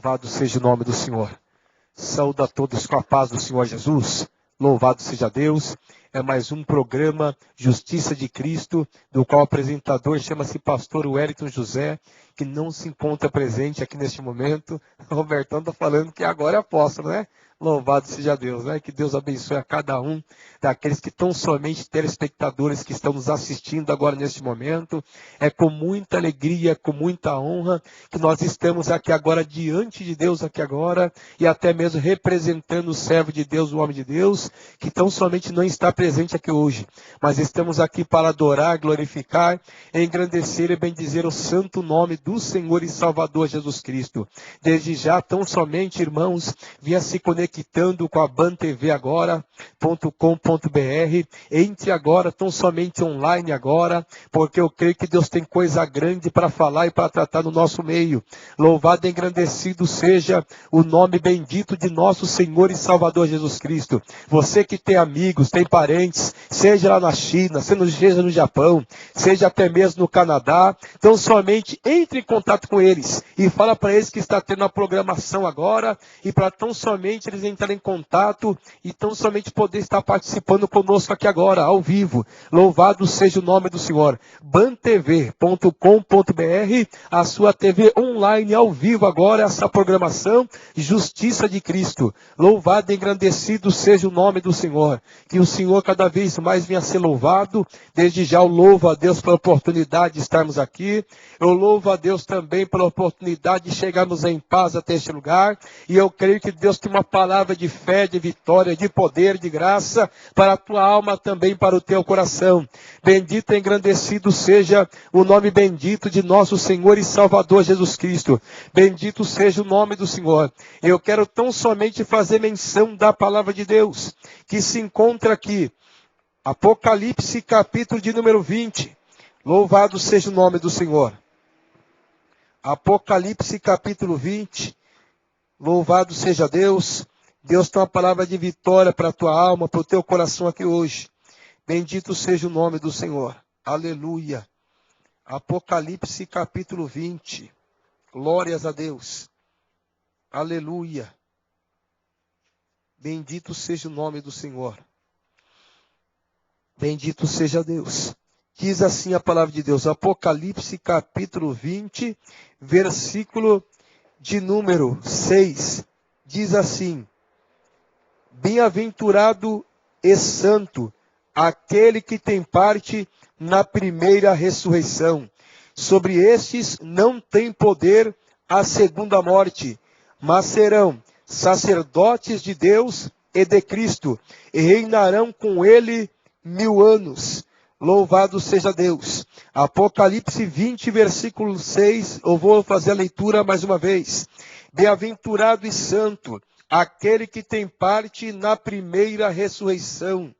Louvado seja o nome do Senhor. Saúdo a todos com a paz do Senhor Jesus. Louvado seja Deus. É mais um programa Justiça de Cristo, do qual o apresentador chama-se Pastor Wellington José, que não se encontra presente aqui neste momento. O Robertão está falando que agora é apóstolo, né? Louvado seja Deus, né? Que Deus abençoe a cada um daqueles que estão somente telespectadores que estão nos assistindo agora neste momento. É com muita alegria, com muita honra que nós estamos aqui agora diante de Deus aqui agora e até mesmo representando o servo de Deus, o homem de Deus, que tão somente não está presente aqui hoje, mas estamos aqui para adorar, glorificar, engrandecer e bendizer o santo nome do Senhor e Salvador Jesus Cristo. Desde já, tão somente, irmãos, venha se conectando com a bantvagora.com.br. Entre agora, tão somente online agora, porque eu creio que Deus tem coisa grande para falar e para tratar no nosso meio. Louvado e engrandecido seja o nome bendito de nosso Senhor e Salvador Jesus Cristo. Você que tem amigos, tem parentes, seja lá na China, seja no Japão, seja até mesmo no Canadá, então somente entre em contato com eles e fala para eles que está tendo a programação agora e para tão somente eles entrarem em contato e tão somente poder estar participando conosco aqui agora, ao vivo. Louvado seja o nome do Senhor. bantv.com.br, a sua TV online ao vivo agora, essa programação Justiça de Cristo. Louvado e engrandecido seja o nome do Senhor. Que o Senhor cada vez mais venha a ser louvado. Desde já eu louvo a Deus pela oportunidade de estarmos aqui. Eu louvo a Deus também pela oportunidade de chegarmos em paz até este lugar. E eu creio que Deus tem uma palavra de fé, de vitória, de poder, de graça para a tua alma, também para o teu coração. Bendito e engrandecido seja o nome bendito de nosso Senhor e Salvador Jesus Cristo. Bendito seja o nome do Senhor. Eu quero tão somente fazer menção da palavra de Deus, que se encontra aqui. Apocalipse, capítulo de número 20. Louvado seja o nome do Senhor. Apocalipse, capítulo 20. Louvado seja Deus. Deus tem uma palavra de vitória para a tua alma, para o teu coração aqui hoje. Bendito seja o nome do Senhor. Aleluia. Apocalipse, capítulo 20. Glórias a Deus. Aleluia. Bendito seja o nome do Senhor. Bendito seja Deus. Diz assim a palavra de Deus. Apocalipse capítulo 20, versículo de número 6. Diz assim: Bem-aventurado e santo aquele que tem parte na primeira ressurreição. Sobre estes não tem poder a segunda morte, mas serão sacerdotes de Deus e de Cristo, e reinarão com ele 1000 anos. Louvado seja Deus. Apocalipse 20, versículo 6, eu vou fazer a leitura mais uma vez. Bem-aventurado e santo aquele que tem parte na primeira ressurreição.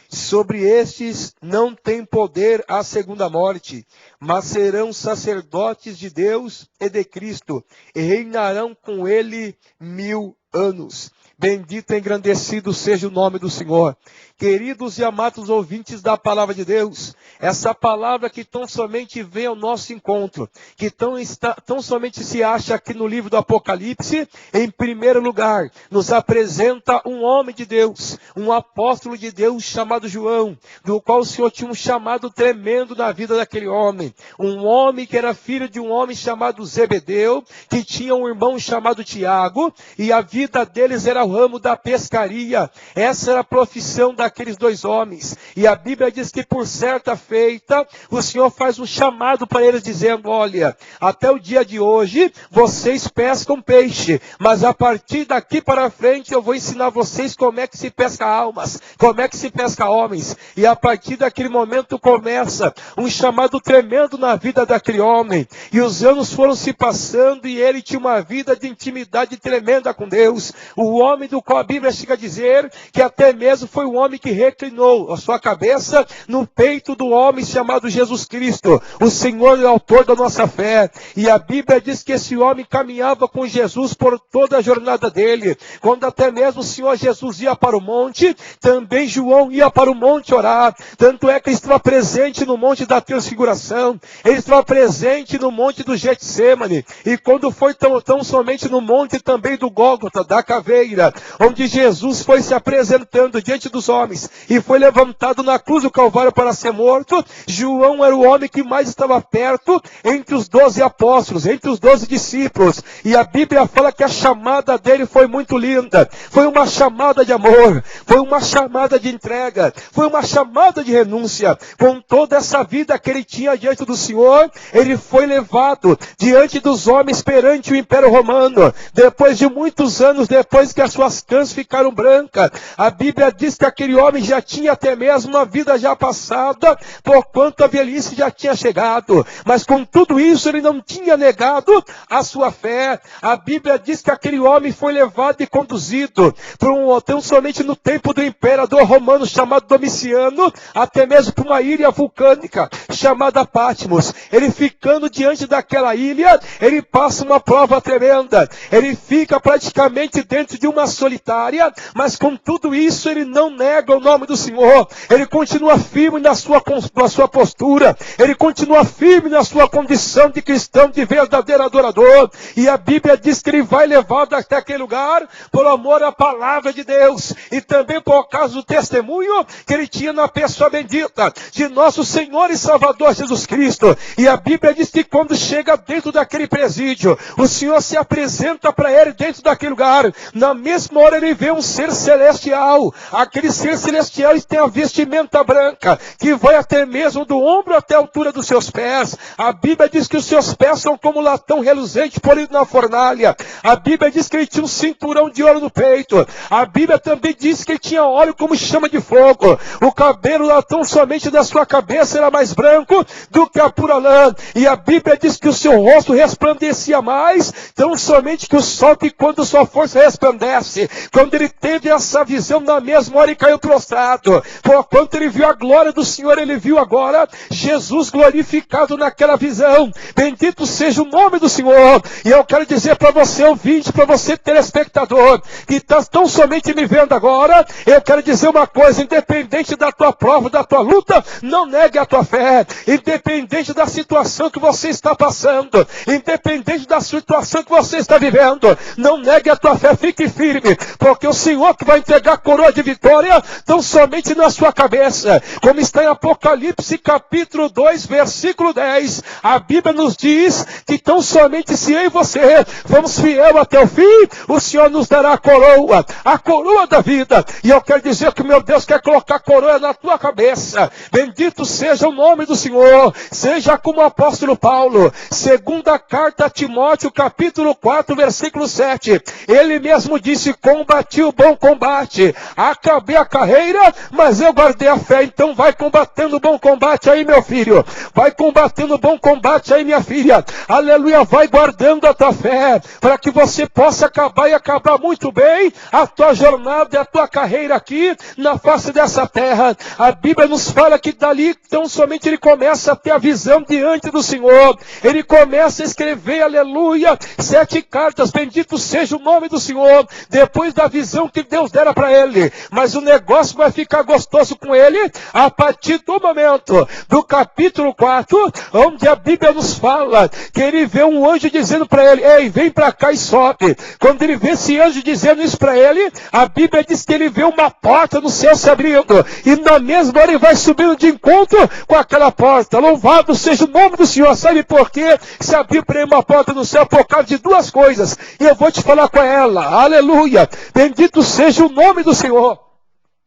Sobre estes não tem poder a segunda morte, mas serão sacerdotes de Deus e de Cristo, e reinarão com ele 1000 anos. Bendito e engrandecido seja o nome do Senhor. Queridos e amados ouvintes da palavra de Deus, essa palavra que tão somente vem ao nosso encontro, que tão somente se acha aqui no livro do Apocalipse, em primeiro lugar, nos apresenta um homem de Deus, um apóstolo de Deus chamado João, do qual o Senhor tinha um chamado tremendo na vida daquele homem. Um homem que era filho de um homem chamado Zebedeu, que tinha um irmão chamado Tiago, e a vida deles era o ramo da pescaria. Essa era a profissão daqueles dois homens. E a Bíblia diz que por certa feita, o Senhor faz um chamado para eles dizendo: olha, até o dia de hoje, vocês pescam peixe, mas a partir daqui para frente eu vou ensinar vocês como é que se pesca almas, como é que se pesca homens. E a partir daquele momento começa um chamado tremendo na vida daquele homem. E os anos foram se passando e ele tinha uma vida de intimidade tremenda com Deus. O homem do qual a Bíblia chega a dizer que até mesmo foi um homem que reclinou a sua cabeça no peito do homem chamado Jesus Cristo, o Senhor e autor da nossa fé. E a Bíblia diz que esse homem caminhava com Jesus por toda a jornada dele. Quando até mesmo o Senhor Jesus ia para o monte, também João ia para o monte orar. Tanto é que ele estava presente no monte da transfiguração, ele estava presente no monte do Getsêmani, e quando foi tão somente no monte também do Gólgota, da caveira, onde Jesus foi se apresentando diante dos homens, e foi levantado na cruz do Calvário para ser morto. João era o homem que mais estava perto entre os 12 apóstolos, entre os 12 discípulos, e a Bíblia fala que a chamada dele foi muito linda, foi uma chamada de amor, foi uma chamada de entrega, foi uma chamada de renúncia. Com toda essa vida que ele tinha diante do Senhor, ele foi levado diante dos homens perante o Império Romano, depois de muitos anos, depois que as suas cãs ficaram brancas. A Bíblia diz que aquele homem já tinha até mesmo uma vida já passada, porquanto a velhice já tinha chegado, mas com tudo isso ele não tinha negado a sua fé. A Bíblia diz que aquele homem foi levado e conduzido para tão somente no tempo do imperador romano chamado Domiciano, até mesmo para uma ilha vulcânica chamada Patmos. Ele ficando diante daquela ilha, ele passa uma prova tremenda. Ele fica praticamente dentro de uma solitária, mas com tudo isso ele não nega o nome do Senhor. Ele continua firme na sua postura. Ele continua firme na sua condição de cristão, de verdadeiro adorador. E a Bíblia diz que ele vai levado até aquele lugar por amor à palavra de Deus, e também por causa do testemunho que ele tinha na pessoa bendita de nosso Senhor e Salvador Jesus Cristo. E a Bíblia diz que quando chega dentro daquele presídio, o Senhor se apresenta para ele dentro daquele lugar. Na mesma hora ele vê um ser celestial. Aquele ser celestial tem a vestimenta branca, que vai até mesmo do ombro até a altura dos seus pés. A Bíblia diz que os seus pés são como latão reluzente polido na fornalha. A Bíblia diz que ele tinha um cinturão de ouro no peito. A Bíblia também diz que ele tinha óleo como chama de fogo. O cabelo lá tão somente da sua cabeça era mais branco do que a pura lã. E a Bíblia diz que o seu rosto resplandecia mais, tão somente que o sol, que quando sua força resplandece, quando ele teve essa visão, na mesma hora ele caiu prostrado. Porquanto ele viu a glória do Senhor, ele viu agora Jesus glorificado naquela visão. Bendito seja o nome do Senhor. E eu quero dizer para você, ouvinte, para você, telespectador, que está tão somente me vendo agora, eu quero dizer uma coisa: independente da tua prova, da tua luta, não negue a tua fé. Independente da situação que você está passando, independente da situação que você está vivendo, não negue a tua fé, fique firme, porque o Senhor que vai entregar a coroa de vitória, tão somente na sua cabeça, como está em Apocalipse capítulo 2, versículo 10, a Bíblia nos diz que tão somente se eu e você formos fiel até o fim, o Senhor nos dará a coroa da vida. E eu quero dizer que meu Deus quer colocar a coroa na tua cabeça. Bendito seja o nome do Senhor. Seja como o apóstolo Paulo, segunda carta a Timóteo, capítulo 4, versículo 7. Ele mesmo disse: combati o bom combate, acabei a carreira, mas eu guardei a fé. Então vai combatendo o bom combate aí, meu filho. Vai combatendo o bom combate aí, minha filha. Aleluia, vai guardando a tua fé, para que você possa acabar e acabar muito bem a tua jornada e a tua carreira aqui na face dessa terra. A Bíblia nos fala que dali, então somente ele começa a ter a visão diante do Senhor. Ele começa a escrever, aleluia, 7 cartas, bendito seja o nome do Senhor, depois da visão que Deus dera para ele. Mas o negócio vai ficar gostoso com ele a partir do momento do capítulo 4, onde a Bíblia nos fala que ele vê um anjo dizendo para ele: ei, vem para cá e sobe. Quando ele vê esse anjo dizendo isso para ele, a Bíblia diz que ele vê uma porta no céu se abrindo, e na mesma hora ele vai subindo de encontro com aquela porta. Louvado seja o nome do Senhor. Sabe por quê? Se abriu para ele uma porta no céu por causa de 2 coisas, e eu vou te falar com ela. Aleluia, bendito seja o nome do Senhor.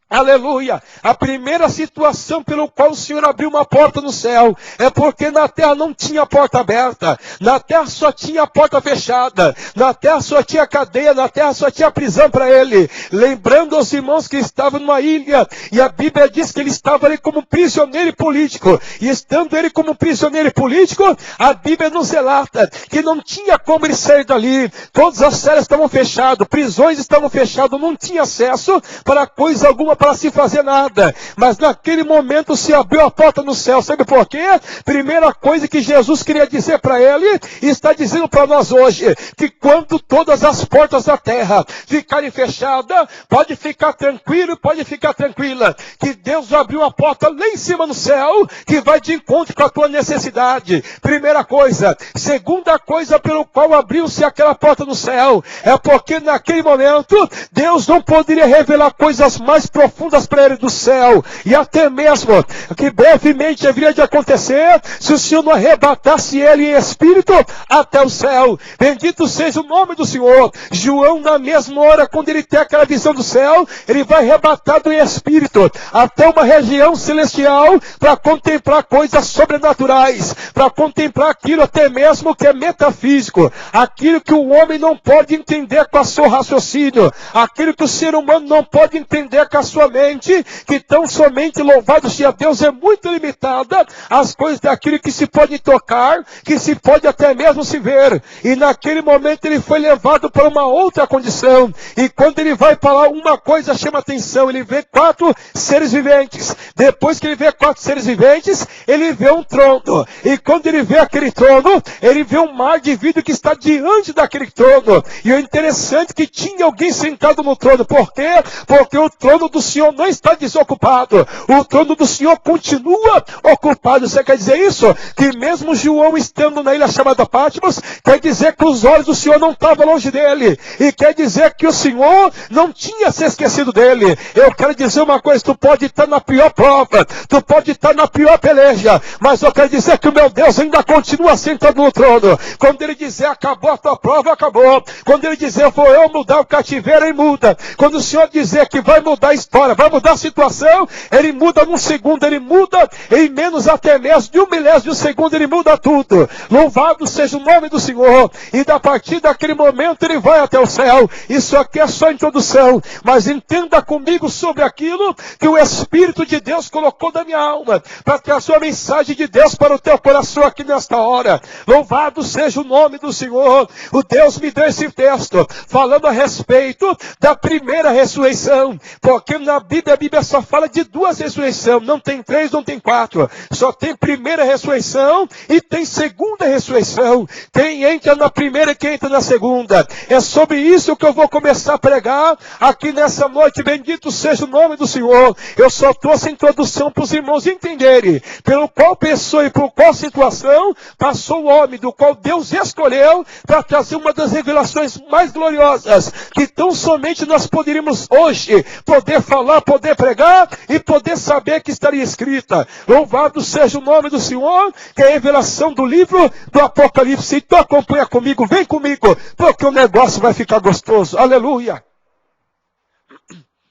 Aleluia. A primeira situação pelo qual o Senhor abriu uma porta no céu é porque na terra não tinha porta aberta. Na terra só tinha porta fechada. Na terra só tinha cadeia. Na terra só tinha prisão para ele. Lembrando aos irmãos que estavam numa ilha, e a Bíblia diz que ele estava ali como prisioneiro político. E estando ele como prisioneiro político, a Bíblia nos relata que não tinha como ele sair dali. Todas as celas estavam fechadas, prisões estavam fechadas, não tinha acesso para coisa alguma para se fazer nada. Mas naquele momento se abriu a porta no céu. Sabe por quê? Primeira coisa que Jesus queria dizer para ele, e está dizendo para nós hoje, que quando todas as portas da terra ficarem fechadas, pode ficar tranquilo, pode ficar tranquila, que Deus abriu a porta lá em cima no céu, que vai de encontro com a tua necessidade. Primeira coisa. Segunda coisa pelo qual abriu-se aquela porta no céu, é porque naquele momento, Deus não poderia revelar coisas mais profundas para ele do céu, e até mesmo, que brevemente haveria de acontecer, se o Senhor não arrebatasse ele em espírito até o céu. Bendito seja o nome do Senhor. João, na mesma hora, quando ele tem aquela visão do céu, ele vai arrebatado em espírito até uma região celestial para contemplar coisas sobrenaturais, para contemplar aquilo até mesmo que é metafísico, aquilo que o homem não pode entender com o seu raciocínio, aquilo que o ser humano não pode entender com a sua mente, que tão somente, louvado seja Deus, é muito limitada às coisas daquilo que se pode tocar, que se pode até mesmo se ver. E naquele momento ele foi levado para uma outra condição, e quando ele vai para lá, uma coisa chama atenção, ele vê 4 seres viventes. Depois que ele vê 4 seres viventes, ele vê um trono, e quando ele vê aquele trono, ele vê um mar de vidro que está diante daquele trono. E o interessante é que tinha alguém sentado no trono. Por quê? Porque o trono do Senhor não está desocupado, o trono do Senhor continua ocupado. Você quer dizer isso? Que mesmo João estando na ilha chamada Patmos, quer dizer que os olhos do Senhor não estavam longe dele, e quer dizer que o Senhor não tinha se esquecido dele. Eu quero dizer uma coisa, tu pode estar na pior prova, tu pode estar na pior peleja, mas eu quero dizer que o meu Deus ainda continua sentado no trono. Quando ele dizer acabou a tua prova, acabou. Quando ele dizer vou eu mudar o cativeiro, ele muda. Quando o Senhor dizer que vai mudar a história, vai mudar a situação, ele muda num segundo, ele muda em menos até mesmo de 1/1000 de um segundo, ele muda tudo. Louvado seja o nome do Senhor. E a partir daquele momento ele vai até o céu. Isso aqui é só introdução, mas entenda comigo sobre aquilo que o Espírito de Deus colocou na minha alma, para trazer a mensagem de Deus para o teu coração aqui nesta hora. Louvado seja o nome do Senhor. O Deus me deu esse texto, falando a respeito da primeira ressurreição, porque na Bíblia, a Bíblia só fala de 2 ressurreições, não tem 3, não tem 4, só tem primeira ressurreição e tem segunda ressurreição. Quem entra na primeira e quem entra na segunda. É sobre isso que eu vou começar a pregar aqui nessa noite. Bendito seja o nome do Senhor. Eu só trouxe a introdução para os irmãos entenderem pelo qual pessoa e por qual situação passou o homem, do qual Deus escolheu para trazer uma das revelações mais gloriosas, que tão somente nós poderíamos hoje poder falar, poder pregar e poder saber que estaria escrita. Louvado seja o nome do Senhor, que é a revelação do livro do Apocalipse. E tu acompanha comigo, vem comigo, porque o negócio vai ficar gostoso. Aleluia!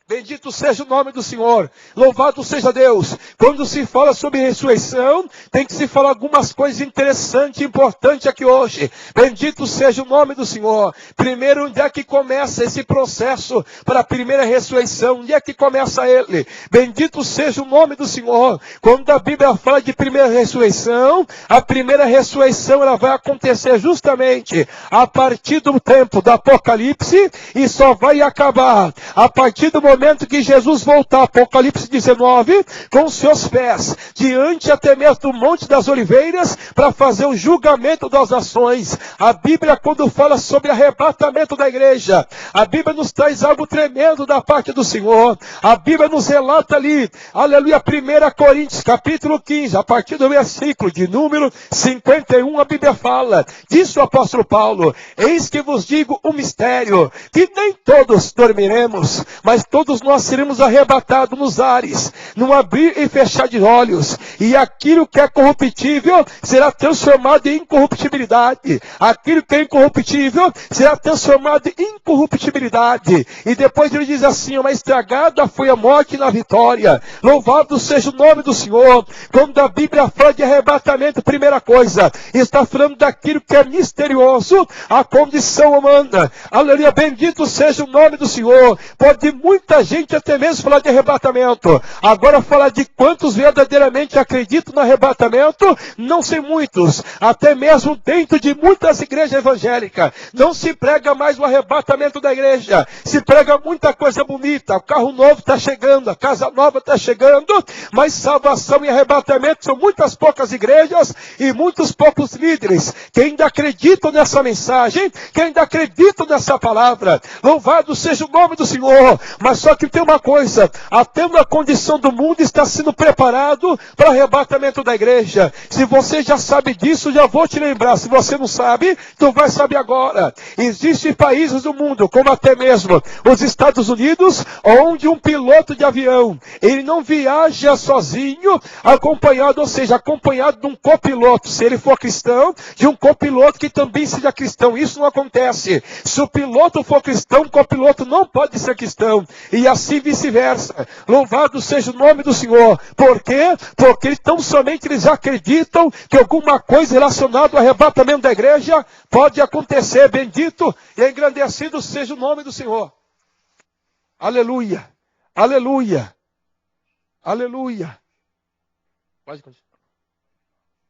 Bendito seja o nome do Senhor. Louvado seja Deus. Quando se fala sobre ressurreição, tem que se falar algumas coisas interessantes e importantes aqui hoje. Bendito seja o nome do Senhor. Primeiro, onde é que começa esse processo para a primeira ressurreição? Onde é que começa ele? Bendito seja o nome do Senhor. Quando a Bíblia fala de primeira ressurreição, a primeira ressurreição ela vai acontecer justamente a partir do tempo do Apocalipse, e só vai acabar a partir do momento que Jesus voltar, Apocalipse 19, com os seus pés, diante até mesmo do Monte das Oliveiras, para fazer o julgamento das nações. A Bíblia, quando fala sobre arrebatamento da igreja, a Bíblia nos traz algo tremendo da parte do Senhor. A Bíblia nos relata ali, aleluia, 1 Coríntios, capítulo 15, a partir do versículo de número 51, a Bíblia fala, disse o apóstolo Paulo, eis que vos digo um mistério, que nem todos dormiremos, mas todos nós seremos arrebatados nos ares, num abrir e fechar de olhos, e aquilo que é corruptível será transformado em incorruptibilidade, aquilo que é incorruptível será transformado em incorruptibilidade. E depois ele diz assim, uma estragada foi a morte na vitória. Louvado seja o nome do Senhor. Quando a Bíblia fala de arrebatamento, primeira coisa, está falando daquilo que é misterioso, a condição humana. Aleluia, bendito seja o nome do Senhor. Pode muita muita gente até mesmo falar de arrebatamento. Agora falar de quantos verdadeiramente acreditam no arrebatamento, não sei muitos. Até mesmo dentro de muitas igrejas evangélicas, não se prega mais o arrebatamento da igreja. Se prega muita coisa bonita, o carro novo está chegando, a casa nova está chegando, mas salvação e arrebatamento são muitas poucas igrejas e muitos poucos líderes que ainda acreditam nessa mensagem, que ainda acreditam nessa palavra. Louvado seja o nome do Senhor. Mas só que tem uma coisa, até uma condição do mundo está sendo preparado para o arrebatamento da igreja. Se você já sabe disso, já vou te lembrar. Se você não sabe, tu vai saber agora. Existem países do mundo, como até mesmo os Estados Unidos, onde um piloto de avião, ele não viaja sozinho, acompanhado, ou seja, acompanhado de um copiloto, se ele for cristão, de um copiloto que também seja cristão. Isso não acontece. Se o piloto for cristão, o copiloto não pode ser cristão. E assim vice-versa. Louvado seja o nome do Senhor. Por quê? Porque tão somente eles acreditam que alguma coisa relacionada ao arrebatamento da igreja pode acontecer. Bendito e engrandecido seja o nome do Senhor. Aleluia. Aleluia. Aleluia. Pode continuar.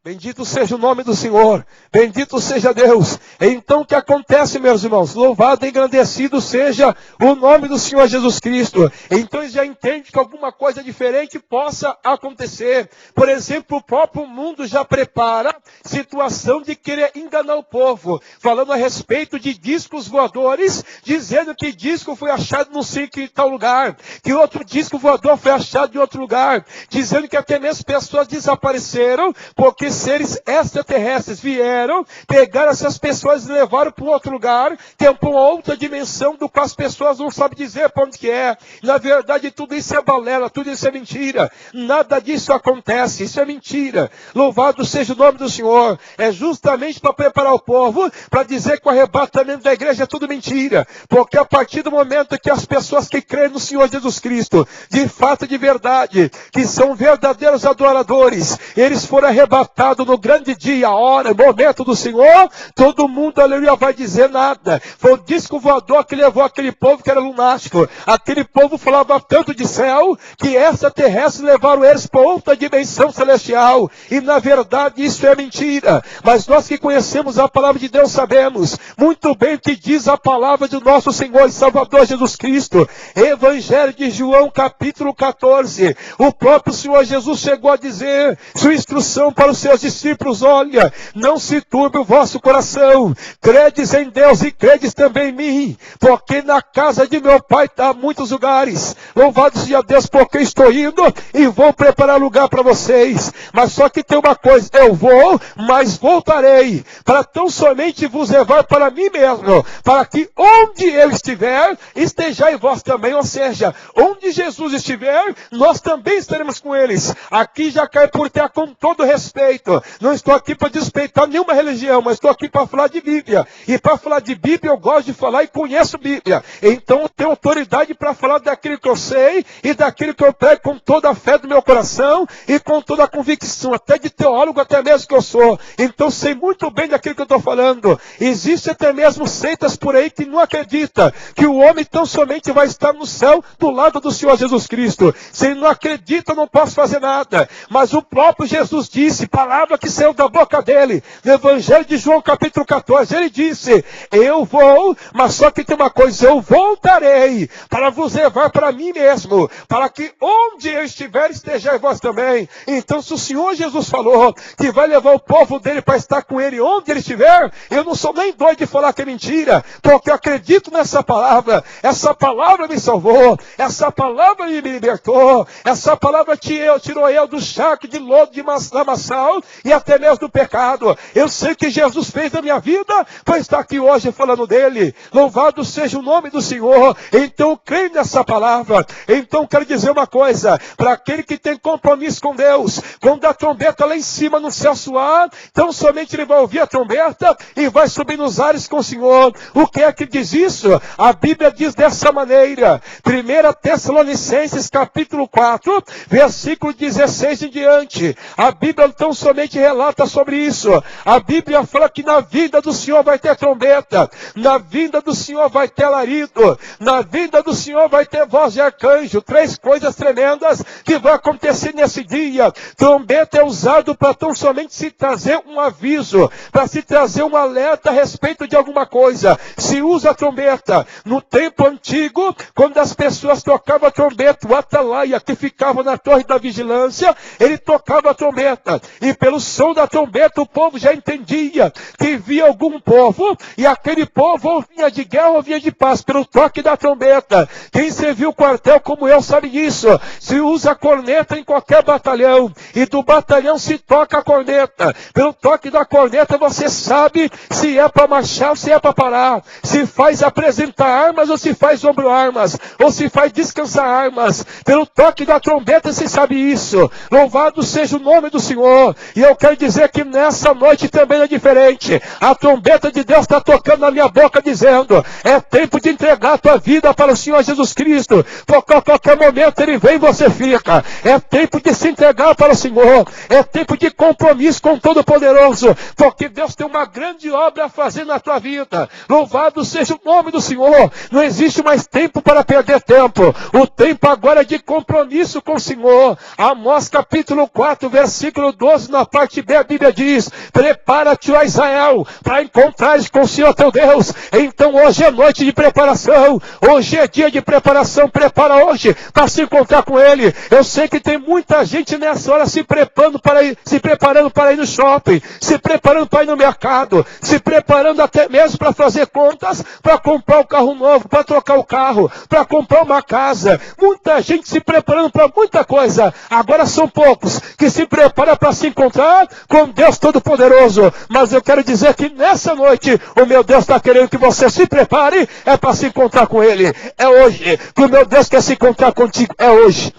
Bendito seja o nome do Senhor, bendito seja Deus. Então o que acontece, meus irmãos? Louvado e engrandecido seja o nome do Senhor Jesus Cristo. Então eles já entendem que alguma coisa diferente possa acontecer. Por exemplo, o próprio mundo já prepara situação de querer enganar o povo, falando a respeito de discos voadores, dizendo que disco foi achado não sei que tal lugar, que outro disco voador foi achado em outro lugar, dizendo que até mesmo pessoas desapareceram, porque seres extraterrestres vieram, pegaram essas pessoas e levaram para um outro lugar, que é para uma outra dimensão do qual as pessoas não sabem dizer para onde que é. Na verdade, tudo isso é balela, tudo isso é mentira. Nada disso acontece, isso é mentira. Louvado seja o nome do Senhor. É justamente para preparar o povo, para dizer que o arrebatamento da igreja é tudo mentira. Porque a partir do momento que as pessoas que creem no Senhor Jesus Cristo, de fato, de verdade, que são verdadeiros adoradores, eles foram arrebatados no grande dia, a hora, momento do Senhor, todo mundo, aleluia, vai dizer nada. Foi o disco voador que levou aquele povo que era lunático. Aquele povo falava tanto de céu, que extraterrestres levaram eles para outra dimensão celestial. E na verdade isso é mentira. Mas nós que conhecemos a palavra de Deus sabemos muito bem o que diz a palavra do nosso Senhor e Salvador Jesus Cristo. Evangelho de João, capítulo 14. O próprio Senhor Jesus chegou a dizer, sua instrução para os seus discípulos: olha, não se turbe o vosso coração, credes em Deus e credes também em mim, porque na casa de meu pai há muitos lugares. Louvado seja Deus, porque estou indo e vou preparar lugar para vocês. Mas só que tem uma coisa, eu vou, mas voltarei, para tão somente vos levar para mim mesmo, para que onde eu estiver, estejais vós também. Ou seja, onde Jesus estiver, nós também estaremos com eles. Aqui já cai por terra com todo respeito. Não estou aqui para desrespeitar nenhuma religião, mas estou aqui para falar de Bíblia. E para falar de Bíblia eu gosto de falar e conheço Bíblia. Então eu tenho autoridade para falar daquilo que eu sei e daquilo que eu prego com toda a fé do meu coração e com toda a convicção, até de teólogo até mesmo que eu sou. Então sei muito bem daquilo que eu estou falando. Existem até mesmo seitas por aí que não acreditam que o homem tão somente vai estar no céu do lado do Senhor Jesus Cristo. Se ele não acredita, eu não posso fazer nada. Mas o próprio Jesus disse, palavra que saiu da boca dele, no Evangelho de João capítulo 14, ele disse, eu vou, mas só que tem uma coisa, eu voltarei para vos levar para mim mesmo, para que onde eu estiver, estejais vós também. Então se o Senhor Jesus falou que vai levar o povo dele para estar com ele onde ele estiver, eu não sou nem doido de falar que é mentira, porque eu acredito nessa palavra. Essa palavra me salvou, essa palavra me libertou, essa palavra tirou eu do charco de lodo de lamaçal e até mesmo do pecado. Eu sei que Jesus fez na minha vida para estar aqui hoje falando dele. Louvado seja o nome do Senhor. Então eu creio nessa palavra. Então quero dizer uma coisa, para aquele que tem compromisso com Deus, quando a trombeta lá em cima no céu soar, então somente ele vai ouvir a trombeta e vai subir nos ares com o Senhor. O que é que diz isso? A Bíblia diz dessa maneira, 1 Tessalonicenses capítulo 4, versículo 16 em diante. A Bíblia então somente relata sobre isso. A Bíblia fala que na vinda do Senhor vai ter trombeta, na vinda do Senhor vai ter alarido, na vinda do Senhor vai ter voz de arcanjo. 3 coisas tremendas que vão acontecer nesse dia. Trombeta é usado para tão somente se trazer um aviso, para se trazer um alerta a respeito de alguma coisa. Se usa a trombeta. No tempo antigo, quando as pessoas tocavam a trombeta, o atalaia que ficava na torre da vigilância, ele tocava a trombeta. E pelo som da trombeta o povo já entendia que via algum povo, e aquele povo ou vinha de guerra ou vinha de paz, pelo toque da trombeta. Quem serviu o quartel como eu sabe disso. Se usa a corneta em qualquer batalhão, e do batalhão se toca a corneta. Pelo toque da corneta você sabe se é para marchar ou se é para parar, se faz apresentar armas ou se faz ombro armas, ou se faz descansar armas. Pelo toque da trombeta se sabe isso. Louvado seja o nome do Senhor. E eu quero dizer que nessa noite também é diferente. A trombeta de Deus está tocando na minha boca dizendo, é tempo de entregar a tua vida para o Senhor Jesus Cristo, porque a qualquer momento Ele vem e você fica. É tempo de se entregar para o Senhor, é tempo de compromisso com o Todo-Poderoso, porque Deus tem uma grande obra a fazer na tua vida. Louvado seja o nome do Senhor. Não existe mais tempo para perder tempo. O tempo agora é de compromisso com o Senhor. Amós capítulo 4, versículo 12, na parte B, a Bíblia diz, prepara-te, ó Israel, para encontrares com o Senhor teu Deus. Então hoje é noite de preparação, hoje é dia de preparação. Prepara hoje para se encontrar com Ele. Eu sei que tem muita gente nessa hora se preparando para ir no shopping, se preparando para ir no mercado, se preparando até mesmo para fazer contas, para comprar um carro novo, para trocar o carro, para comprar uma casa. Muita gente se preparando para muita coisa. Agora são poucos que se preparam para se encontrar com Deus Todo-Poderoso. Mas eu quero dizer que nessa noite o meu Deus está querendo que você se prepare, é para se encontrar com Ele. É hoje que o meu Deus quer se encontrar contigo. É hoje.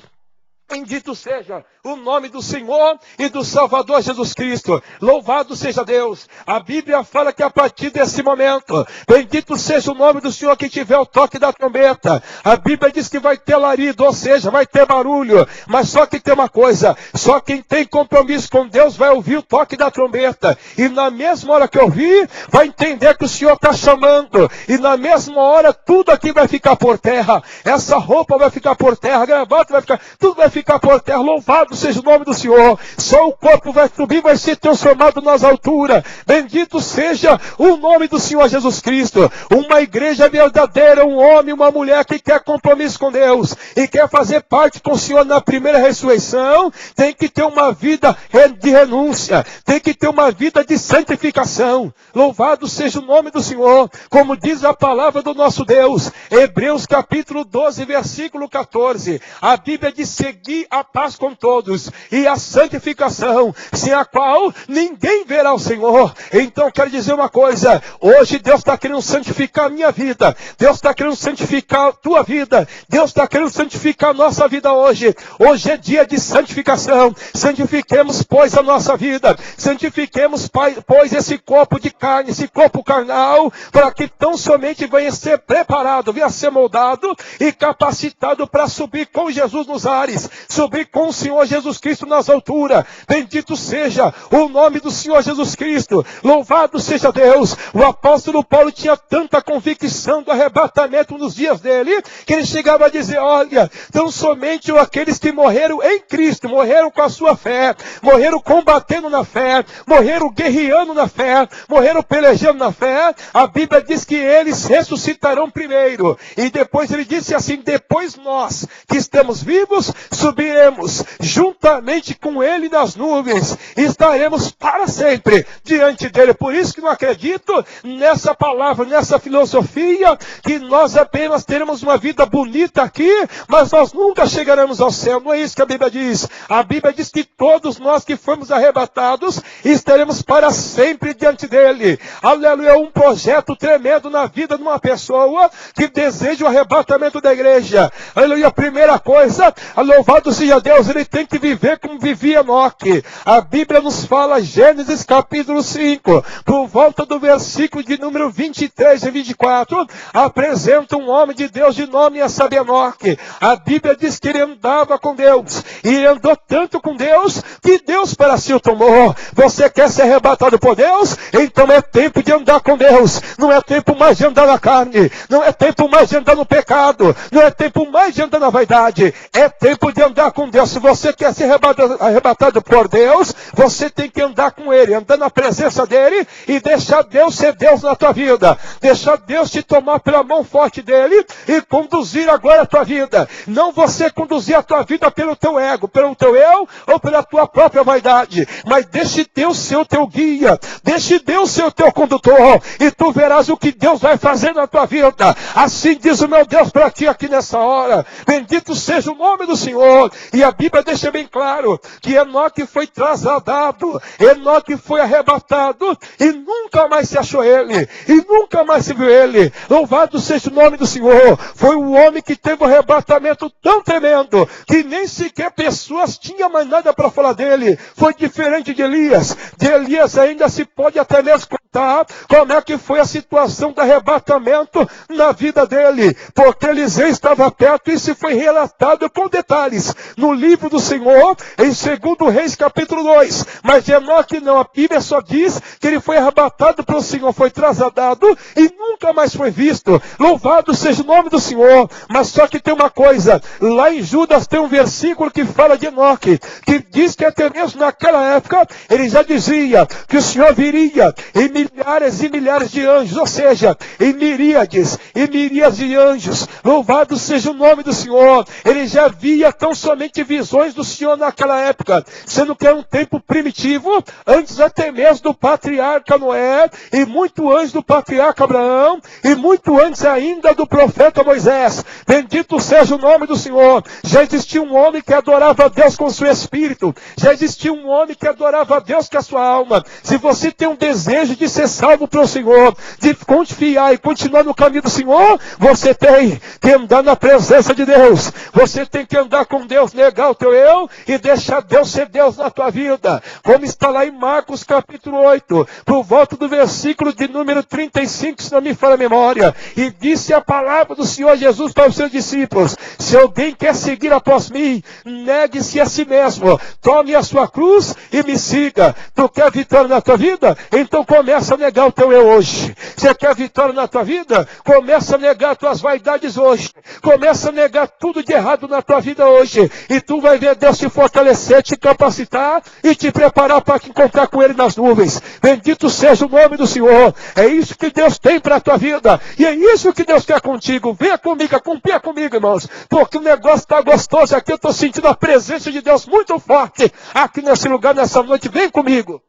Bendito seja o nome do Senhor e do Salvador Jesus Cristo. Louvado seja Deus. A Bíblia fala que a partir desse momento, bendito seja o nome do Senhor que tiver o toque da trombeta. A Bíblia diz que vai ter alarido, ou seja, vai ter barulho. Mas só que tem uma coisa, só quem tem compromisso com Deus vai ouvir o toque da trombeta. E na mesma hora que ouvir, vai entender que o Senhor está chamando. E na mesma hora, tudo aqui vai ficar por terra. Essa roupa vai ficar por terra, a gravata vai ficar, tudo vai ficar por terra. Louvado seja o nome do Senhor. Só o corpo vai subir, vai ser transformado nas alturas. Bendito seja o nome do Senhor Jesus Cristo. Uma igreja verdadeira, um homem, uma mulher que quer compromisso com Deus e quer fazer parte com o Senhor na primeira ressurreição, tem que ter uma vida de renúncia, tem que ter uma vida de santificação. Louvado seja o nome do Senhor. Como diz a palavra do nosso Deus, Hebreus capítulo 12, versículo 14, a Bíblia diz, seguir a paz com todos e a santificação, sem a qual ninguém verá o Senhor. Então quero dizer uma coisa, hoje Deus está querendo santificar a minha vida, Deus está querendo santificar a tua vida, Deus está querendo santificar a nossa vida hoje. Hoje é dia de santificação. Santifiquemos, pois, a nossa vida, santifiquemos, pois, esse corpo de carne, esse corpo carnal, para que tão somente venha ser preparado, venha ser moldado e capacitado para subir com Jesus nos ares, subir com o Senhor Jesus Cristo nas alturas. Bendito seja o nome do Senhor Jesus Cristo. Louvado seja Deus. O apóstolo Paulo tinha tanta convicção do arrebatamento nos dias dele, que ele chegava a dizer, olha, tão somente aqueles que morreram em Cristo, morreram com a sua fé, morreram combatendo na fé, morreram guerreando na fé, morreram pelejando na fé, a Bíblia diz que eles ressuscitarão primeiro. E depois ele disse assim, depois nós que estamos vivos, subiremos juntamente com Ele nas nuvens, e estaremos para sempre diante dEle. Por isso que não acredito nessa palavra, nessa filosofia, que nós apenas teremos uma vida bonita aqui, mas nós nunca chegaremos ao céu. Não é isso que a Bíblia diz. A Bíblia diz que todos nós que fomos arrebatados, estaremos para sempre diante dEle. Aleluia, é um projeto tremendo na vida de uma pessoa que deseja o arrebatamento da igreja. Aleluia, a primeira coisa, louvar Louvado seja Deus, ele tem que viver como vivia Enoque. A Bíblia nos fala, Gênesis capítulo 5, por volta do versículo de número 23 e 24, apresenta um homem de Deus de nome Enoque. A Bíblia diz que ele andava com Deus, e ele andou tanto com Deus, que Deus para si o tomou. Você quer ser arrebatado por Deus? Então é tempo de andar com Deus. Não é tempo mais de andar na carne, não é tempo mais de andar no pecado, não é tempo mais de andar na vaidade, é tempo de andar com Deus. Se você quer ser arrebatado por Deus, você tem que andar com Ele, andar na presença dEle, e deixar Deus ser Deus na tua vida, deixar Deus te tomar pela mão forte dEle, e conduzir agora a tua vida. Não você conduzir a tua vida pelo teu ego, pelo teu eu, ou pela tua própria vaidade, mas deixe Deus ser o teu guia, deixe Deus ser o teu condutor, e tu verás o que Deus vai fazer na tua vida. Assim diz o meu Deus para ti aqui nessa hora. Bendito seja o nome do Senhor. E a Bíblia deixa bem claro que Enoque foi trasladado, Enoque foi arrebatado, e nunca mais se achou ele, e nunca mais se viu ele. Louvado seja o nome do Senhor. Foi um homem que teve um arrebatamento tão tremendo, que nem sequer pessoas tinham mais nada para falar dele. Foi diferente de Elias. De Elias ainda se pode até mesmo contar como é que foi a situação do arrebatamento na vida dele, porque Eliseu estava perto, e isso foi relatado com detalhes no livro do Senhor, em 2 Reis capítulo 2, mas Enoque não, a Bíblia só diz que ele foi arrebatado pelo Senhor, foi trasladado e nunca mais foi visto. Louvado seja o nome do Senhor. Mas só que tem uma coisa, lá em Judas tem um versículo que fala de Enoque, que diz que até mesmo naquela época, ele já dizia que o Senhor viria em milhares e milhares de anjos, ou seja, em miríades e miríades de anjos. Louvado seja o nome do Senhor. Ele já via tão somente visões do Senhor naquela época, sendo que era um tempo primitivo, antes até mesmo do patriarca Noé, e muito antes do patriarca Abraão, e muito antes ainda do profeta Moisés. Bendito seja o nome do Senhor. Já existia um homem que adorava a Deus com o seu espírito, já existia um homem que adorava a Deus com a sua alma. Se você tem um desejo de ser salvo pelo Senhor, de confiar e continuar no caminho do Senhor, você tem que andar na presença de Deus, você tem que andar com Deus, negar o teu eu e deixar Deus ser Deus na tua vida, como está lá em Marcos capítulo 8, por volta do versículo de número 35, se não me falha a memória. E disse a palavra do Senhor Jesus para os seus discípulos: se alguém quer seguir após mim, negue-se a si mesmo, tome a sua cruz e me siga. Tu quer vitória na tua vida? Então começa a negar o teu eu hoje. Você quer vitória na tua vida? Começa a negar tuas vaidades hoje. Começa a negar tudo de errado na tua vida hoje. E tu vai ver Deus te fortalecer, te capacitar e te preparar para te encontrar com Ele nas nuvens. Bendito seja o nome do Senhor. É isso que Deus tem para a tua vida. E é isso que Deus quer contigo. Venha comigo, acompanha comigo, irmãos. Porque o negócio está gostoso aqui. Eu estou sentindo a presença de Deus muito forte aqui nesse lugar, nessa noite. Vem comigo.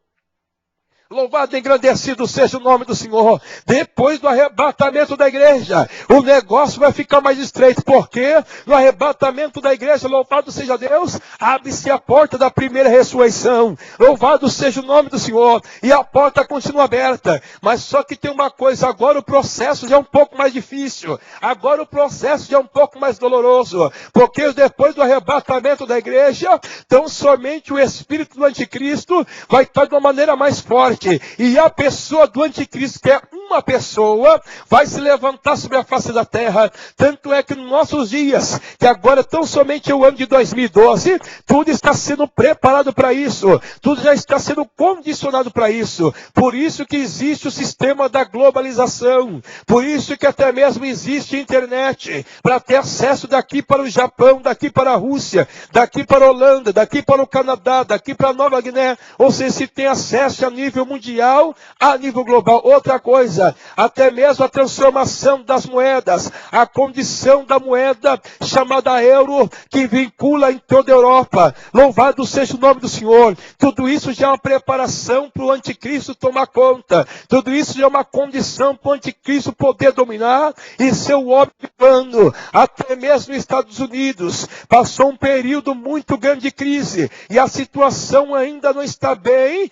Louvado e engrandecido seja o nome do Senhor. Depois do arrebatamento da igreja, o negócio vai ficar mais estreito, porque no arrebatamento da igreja, louvado seja Deus, abre-se a porta da primeira ressurreição. Louvado seja o nome do Senhor. E a porta continua aberta. Mas só que tem uma coisa, agora o processo já é um pouco mais difícil. Agora o processo já é um pouco mais doloroso. Porque depois do arrebatamento da igreja, tão somente o espírito do anticristo vai estar de uma maneira mais forte. E a pessoa do anticristo, que é uma pessoa, vai se levantar sobre a face da terra. Tanto é que nos nossos dias, que agora tão somente é o ano de 2012, tudo está sendo preparado para isso. Tudo já está sendo condicionado para isso. Por isso que existe o sistema da globalização. Por isso que até mesmo existe a internet, para ter acesso daqui para o Japão, daqui para a Rússia, daqui para a Holanda, daqui para o Canadá, daqui para a Nova Guiné. Ou seja, se tem acesso a nível mundial, a nível global. Outra coisa, até mesmo a transformação das moedas, a condição da moeda chamada euro, que vincula em toda a Europa. Louvado seja o nome do Senhor. Tudo isso já é uma preparação para o anticristo tomar conta. Tudo isso já é uma condição para o anticristo poder dominar e ser o homem de plano. Até mesmo nos Estados Unidos passou um período muito grande de crise e a situação ainda não está bem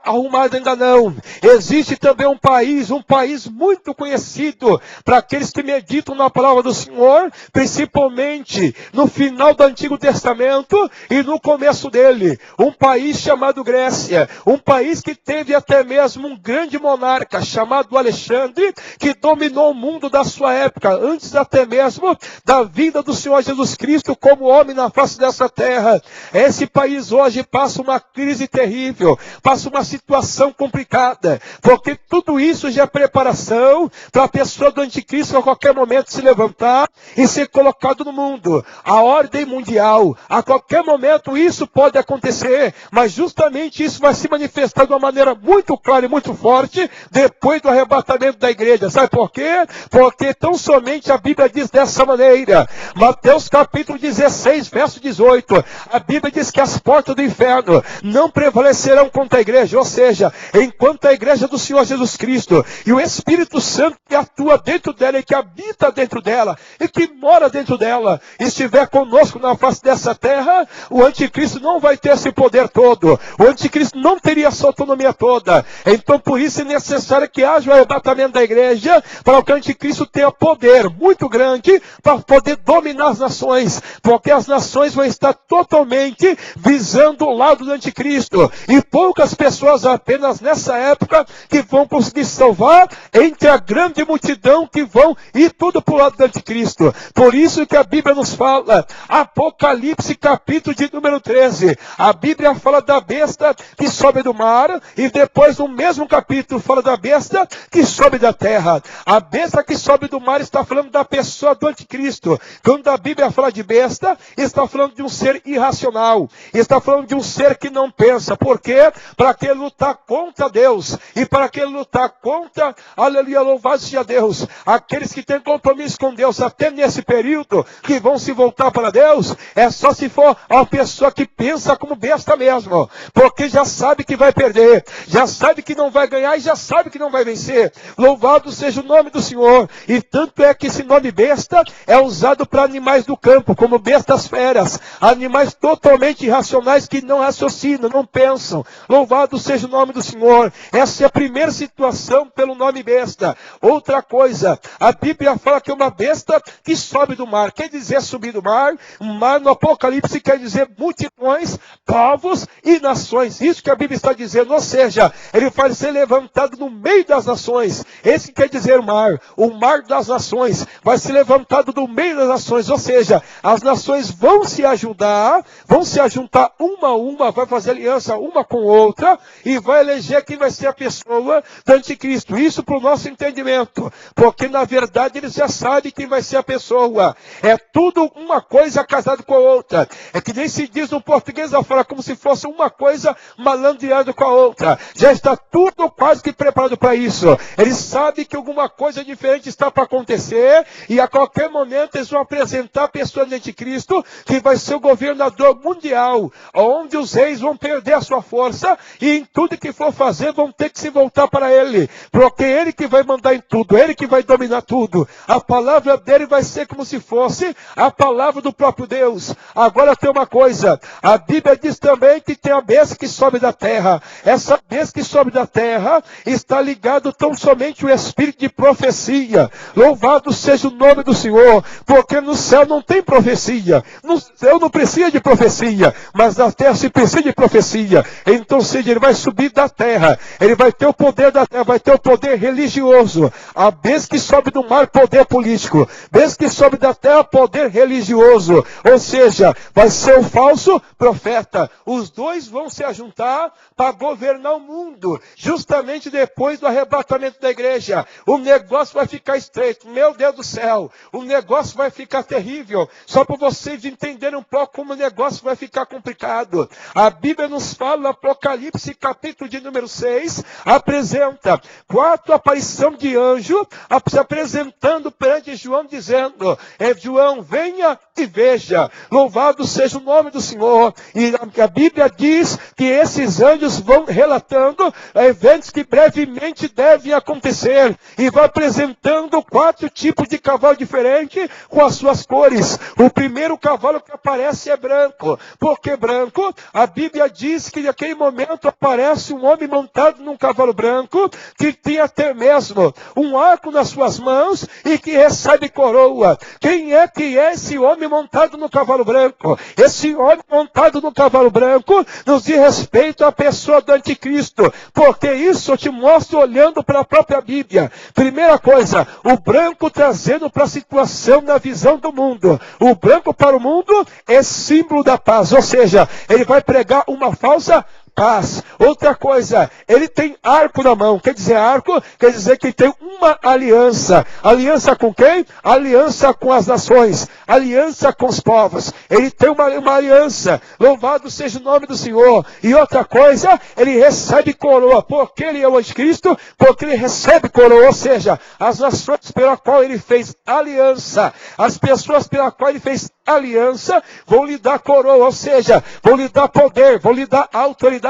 arrumada, ainda não. Existe também um país mas um país muito conhecido para aqueles que meditam na palavra do Senhor, principalmente no final do Antigo Testamento e no começo dele. Um país chamado Grécia, um país que teve até mesmo um grande monarca chamado Alexandre, que dominou o mundo da sua época, antes até mesmo da vinda do Senhor Jesus Cristo como homem na face dessa terra. Esse país hoje passa uma crise terrível, passa uma situação complicada, porque tudo isso já é preparação para a pessoa do anticristo a qualquer momento se levantar e ser colocado no mundo. A ordem mundial, a qualquer momento isso pode acontecer, mas justamente isso vai se manifestar de uma maneira muito clara e muito forte depois do arrebatamento da igreja. Sabe por quê? Porque tão somente a Bíblia diz dessa maneira. Mateus capítulo 16, verso 18. A Bíblia diz que as portas do inferno não prevalecerão contra a igreja. Ou seja, enquanto a igreja do Senhor Jesus Cristo e o Espírito Santo que atua dentro dela e que habita dentro dela e que mora dentro dela estiver conosco na face dessa terra, o anticristo não vai ter esse poder todo. O anticristo não teria essa autonomia toda. Então por isso é necessário que haja o arrebatamento da igreja para que o anticristo tenha poder muito grande para poder dominar as nações, porque as nações vão estar totalmente visando o lado do anticristo, e poucas pessoas apenas nessa época que vão conseguir salvar entre a grande multidão que vão ir tudo para o lado do anticristo. Por isso que a Bíblia nos fala, Apocalipse capítulo de número 13, a Bíblia fala da besta que sobe do mar, e depois no mesmo capítulo fala da besta que sobe da terra. A besta que sobe do mar está falando da pessoa do anticristo. Quando a Bíblia fala de besta, está falando de um ser irracional, está falando de um ser que não pensa. Por quê? Para que ele lutar contra Deus, e para que ele lutar contra, aleluia, louvado seja Deus, aqueles que têm compromisso com Deus até nesse período, que vão se voltar para Deus, é só se for uma pessoa que pensa como besta mesmo, porque já sabe que vai perder, já sabe que não vai ganhar e já sabe que não vai vencer. Louvado seja o nome do Senhor. E tanto é que esse nome besta é usado para animais do campo, como bestas feras, animais totalmente irracionais que não raciocinam, não pensam. Louvado seja o nome do Senhor. Essa é a primeira situação pelo nome besta. Outra coisa, a Bíblia fala que é uma besta que sobe do mar. Quer dizer subir do mar? O mar no Apocalipse quer dizer multidões, povos e nações. Isso que a Bíblia está dizendo, ou seja, ele vai ser levantado no meio das nações. Esse quer dizer o mar das nações vai ser levantado do meio das nações, ou seja, as nações vão se ajudar, vão se ajuntar uma a uma, vai fazer aliança uma com outra e vai eleger quem vai ser a pessoa do anticristo. Isso para o nosso entendimento, porque na verdade eles já sabem quem vai ser a pessoa. É tudo uma coisa casada com a outra. É que nem se diz no português afora, como se fosse uma coisa malandreada com a outra. Já está tudo quase que preparado para isso. Eles sabem que alguma coisa diferente está para acontecer, e a qualquer momento eles vão apresentar a pessoa do anticristo, que vai ser o governador mundial, onde os reis vão perder a sua força, e em tudo que for fazer vão ter que se voltar para ele, porque é ele que vai mandar em tudo, é ele que vai dominar tudo. A palavra dele vai ser como se fosse a palavra do próprio Deus. Agora tem uma coisa, a Bíblia diz também que tem a besta que sobe da terra. Essa besta que sobe da terra está ligado tão somente o espírito de profecia. Louvado seja o nome do Senhor, porque no céu não tem profecia, no céu não precisa de profecia, mas na terra se precisa de profecia. Então, seja, ele vai subir da terra, ele vai ter o poder da terra, vai ter o poder religioso. A besta que sobe do mar, poder político. Besta que sobe da terra, poder religioso. Ou seja, vai ser o falso profeta. Os dois vão se ajuntar para governar o mundo, justamente depois do arrebatamento da igreja. O negócio vai ficar estreito, meu Deus do céu, o negócio vai ficar terrível, só para vocês entenderem um pouco como o negócio vai ficar complicado. A Bíblia nos fala, no Apocalipse capítulo de número 6, apresenta 4 aparições de anjo, se apresentando perante João, dizendo, João, venha E veja, louvado seja o nome do Senhor. E a Bíblia diz que esses anjos vão relatando eventos que brevemente devem acontecer. E vai apresentando 4 tipos de cavalo diferentes com as suas cores. O primeiro cavalo que aparece é branco. Por que branco? A Bíblia diz que naquele momento aparece um homem montado num cavalo branco, que tem até mesmo um arco nas suas mãos e que recebe coroa. Quem é que é esse homem montado no cavalo branco? Esse homem montado no cavalo branco nos diz respeito à pessoa do anticristo, porque isso eu te mostro olhando para a própria Bíblia. Primeira coisa, o branco trazendo para a situação na visão do mundo. O branco para o mundo é símbolo da paz, ou seja, ele vai pregar uma falsa paz. Outra coisa, ele tem arco na mão. Quer dizer arco? Quer dizer que tem uma aliança. Aliança com quem? Aliança com as nações. Aliança com os povos. Ele tem uma aliança. Louvado seja o nome do Senhor. E outra coisa, ele recebe coroa. Por que ele é o anticristo? Porque ele recebe coroa. Ou seja, as nações pela qual ele fez aliança, as pessoas pela qual ele fez aliança, vão lhe dar coroa. Ou seja, vão lhe dar poder, vão lhe dar autoridade.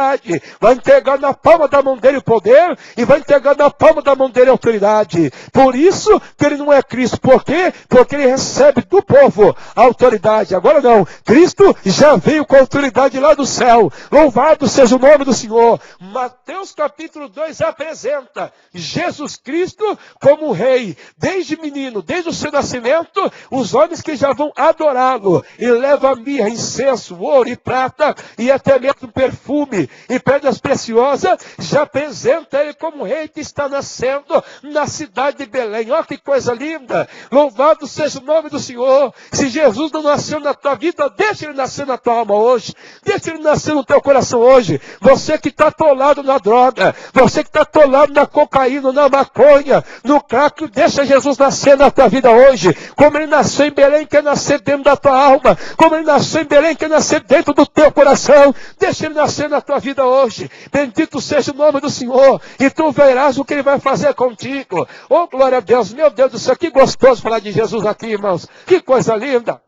Vai entregar na palma da mão dele o poder e vai entregar na palma da mão dele a autoridade. Por isso que ele não é Cristo. Por quê? Porque ele recebe do povo a autoridade. Agora não. Cristo já veio com a autoridade lá do céu. Louvado seja o nome do Senhor. Mateus capítulo 2 apresenta Jesus Cristo como rei. Desde menino, desde o seu nascimento, os homens que já vão adorá-lo. E leva mirra, incenso, ouro e prata e até mesmo perfume e pedras preciosas, já apresenta ele como rei que está nascendo na cidade de Belém. Olha que coisa linda! Louvado seja o nome do Senhor. Se Jesus não nasceu na tua vida, deixa ele nascer na tua alma hoje. Deixa ele nascer no teu coração hoje. Você que está atolado na droga, você que está atolado na cocaína, na maconha, no crack, deixa Jesus nascer na tua vida hoje. Como ele nasceu em Belém, quer nascer dentro da tua alma. Como ele nasceu em Belém, quer nascer dentro do teu coração. Deixa ele nascer na tua vida hoje. Bendito seja o nome do Senhor. E tu verás o que ele vai fazer contigo. Oh, glória a Deus. Meu Deus do céu, que gostoso falar de Jesus aqui, irmãos. Que coisa linda.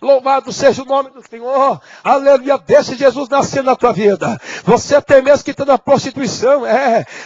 Louvado seja o nome do Senhor. Aleluia. Deixa Jesus nascer na tua vida. Você até mesmo que está na prostituição,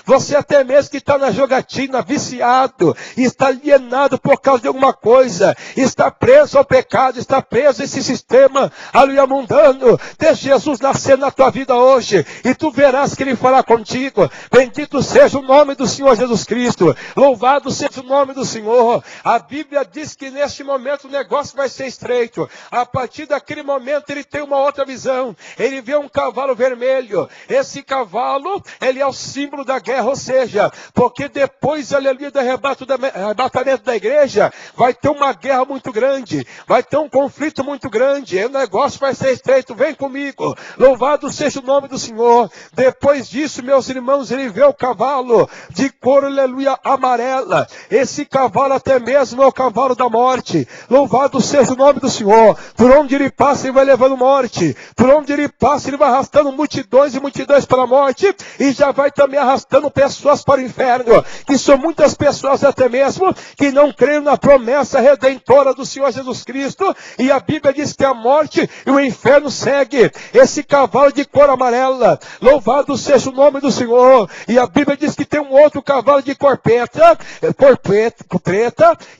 você até mesmo que está na jogatina, viciado, está alienado por causa de alguma coisa, está preso ao pecado, está preso a esse sistema, aleluia, mundano. Deixa Jesus nascer na tua vida hoje, e tu verás que ele fará contigo. Bendito seja o nome do Senhor Jesus Cristo. Louvado seja o nome do Senhor. A Bíblia diz que neste momento o negócio vai ser estreito. A partir daquele momento ele tem uma outra visão. Ele vê um cavalo vermelho. Esse cavalo, ele é o símbolo da guerra, ou seja, porque depois, aleluia, do arrebatamento da igreja, vai ter uma guerra muito grande, vai ter um conflito muito grande, e o negócio vai ser estreito. Vem comigo. Louvado seja o nome do Senhor. Depois disso, meus irmãos, ele vê o cavalo de cor, aleluia, amarela. Esse cavalo até mesmo é o cavalo da morte. Louvado seja o nome do Senhor. Por onde ele passa, ele vai levando morte. Por onde ele passa, ele vai arrastando multidões e multidões para a morte. E já vai também arrastando pessoas para o inferno. Que são muitas pessoas até mesmo que não creem na promessa redentora do Senhor Jesus Cristo. E a Bíblia diz que a morte e o inferno segue esse cavalo de cor amarela. Louvado seja o nome do Senhor. E a Bíblia diz que tem um outro cavalo de cor preta.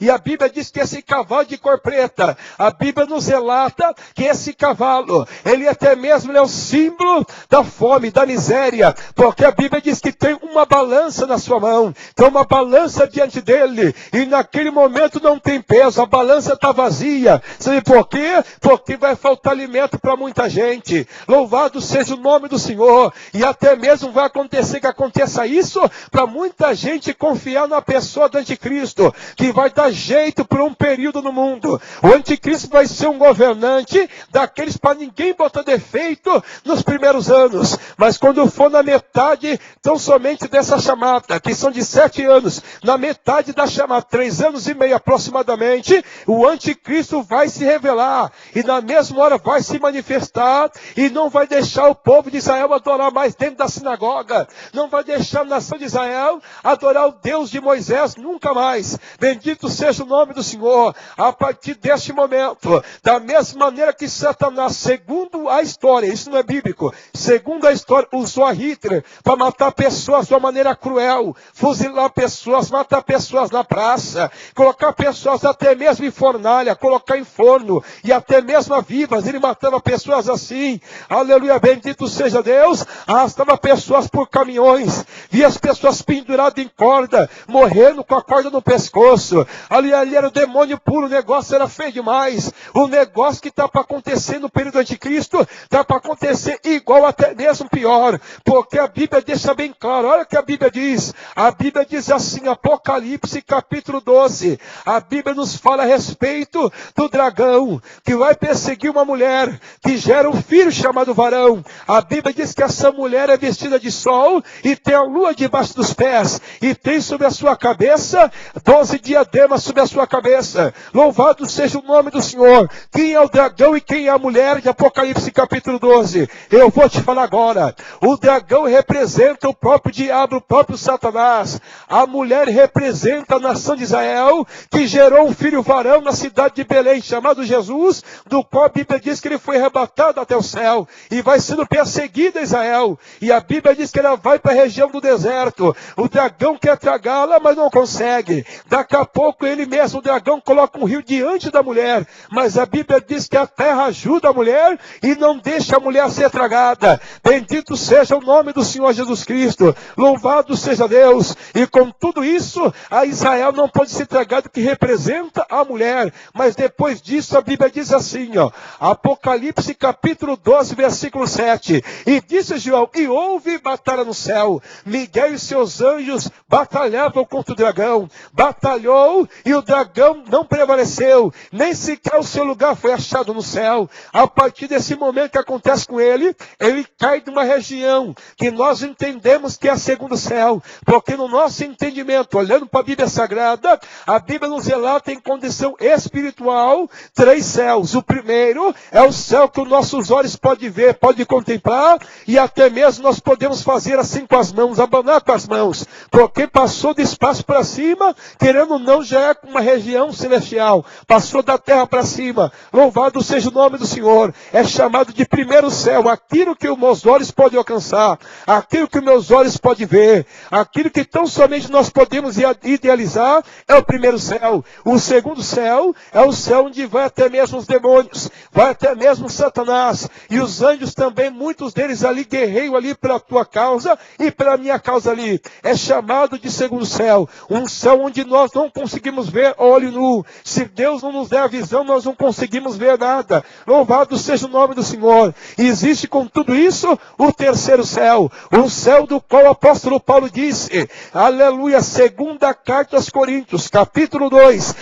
E a Bíblia diz que esse cavalo de cor preta, a Bíblia nos relata que esse cavalo, ele até mesmo é o símbolo da fome, da miséria, porque a Bíblia diz que tem uma balança na sua mão, tem uma balança diante dele, e naquele momento não tem peso, a balança está vazia. Sabe por quê? Porque vai faltar alimento para muita gente. Louvado seja o nome do Senhor. E até mesmo vai acontecer que aconteça isso para muita gente confiar na pessoa do anticristo, que vai dar jeito por um período no mundo. O anticristo vai ser um governante daqueles para ninguém botar defeito nos primeiros anos. Mas quando for na metade, tão somente dessa chamada, que são de 7 anos, na metade da chamada, 3 anos e meio aproximadamente, o anticristo vai se revelar. E na mesma hora vai se manifestar e não vai deixar o povo de Israel adorar mais dentro da sinagoga. Não vai deixar a nação de Israel adorar o Deus de Moisés nunca mais. Bendito seja o nome do Senhor. A partir deste momento, da mesma maneira que Satanás, segundo a história, isso não é bíblico, segundo a história, usou a Hitler para matar pessoas de uma maneira cruel, fuzilar pessoas, matar pessoas na praça, colocar pessoas até mesmo em fornalha, colocar em forno, e até mesmo vivas, ele matava pessoas assim, aleluia, bendito seja Deus, arrastava pessoas por caminhões, via as pessoas penduradas em corda, morrendo com a corda no pescoço, ali era o demônio puro, o negócio era feio demais, o negócio que está para acontecer no período anticristo, está para acontecer igual, até mesmo pior, porque a Bíblia deixa bem claro, olha o que a Bíblia diz assim, Apocalipse capítulo 12, a Bíblia nos fala a respeito do dragão, que vai perseguir uma mulher, que gera um filho chamado varão. A Bíblia diz que essa mulher é vestida de sol, e tem a lua debaixo dos pés, e tem sobre a sua cabeça 12 diademas sobre a sua cabeça. Louvado seja o nome do Senhor. Quem é o dragão e quem é a mulher de Apocalipse capítulo 12? Eu vou te falar agora. O dragão representa o próprio diabo, o próprio Satanás. A mulher representa a nação de Israel, que gerou um filho varão na cidade de Belém, chamado Jesus, do qual a Bíblia diz que ele foi arrebatado até o céu, e vai sendo perseguida Israel, e a Bíblia diz que ela vai para a região do deserto, o dragão quer tragá-la, mas não consegue, daqui a pouco ele mesmo, o dragão, coloca um rio diante da mulher, mas a Bíblia diz que a terra ajuda a mulher, e não deixa a mulher ser tragada. Bendito seja o nome do Senhor Jesus Cristo, louvado seja Deus. E com tudo isso, a Israel não pode ser tragado, que representa a mulher. Mas depois disso, a Bíblia diz assim, Apocalipse capítulo 12, versículo 7. E disse João, e houve batalha no céu. Miguel e seus anjos batalhavam contra o dragão. Batalhou, e o dragão não prevaleceu. Nem sequer o seu lugar foi achado no céu. A partir desse momento que acontece com ele, ele cai de uma região que nós entendemos que é a segundo céu. Porque no nosso entendimento, olhando para a Bíblia Sagrada, a Bíblia nos relata em condição espiritual 3 céus. O primeiro é o céu que os nossos olhos podem ver, podem contemplar, e até mesmo nós podemos fazer assim com as mãos, abanar com as mãos, porque passou do espaço para cima, querendo ou não, já é uma região celestial, passou da terra para cima. Louvado seja o nome do Senhor. É chamado de primeiro céu, aquilo que os meus olhos podem alcançar, aquilo que os meus olhos podem ver, aquilo que tão somente nós podemos idealizar, é o primeiro céu. O segundo céu é o céu onde vai até mesmo os demônios, vai até mesmo Satanás, e os anjos também, muitos deles ali guerreiam ali pela tua causa e pela minha causa ali. É chamado de segundo céu, um céu onde nós não conseguimos ver olho nu. Se Deus não nos der a visão, nós não conseguimos ver nada. Louvado seja o nome do Senhor. E existe com tudo isso o terceiro céu, o céu do qual o apóstolo Paulo disse, aleluia, segunda carta aos Coríntios, capítulo 2,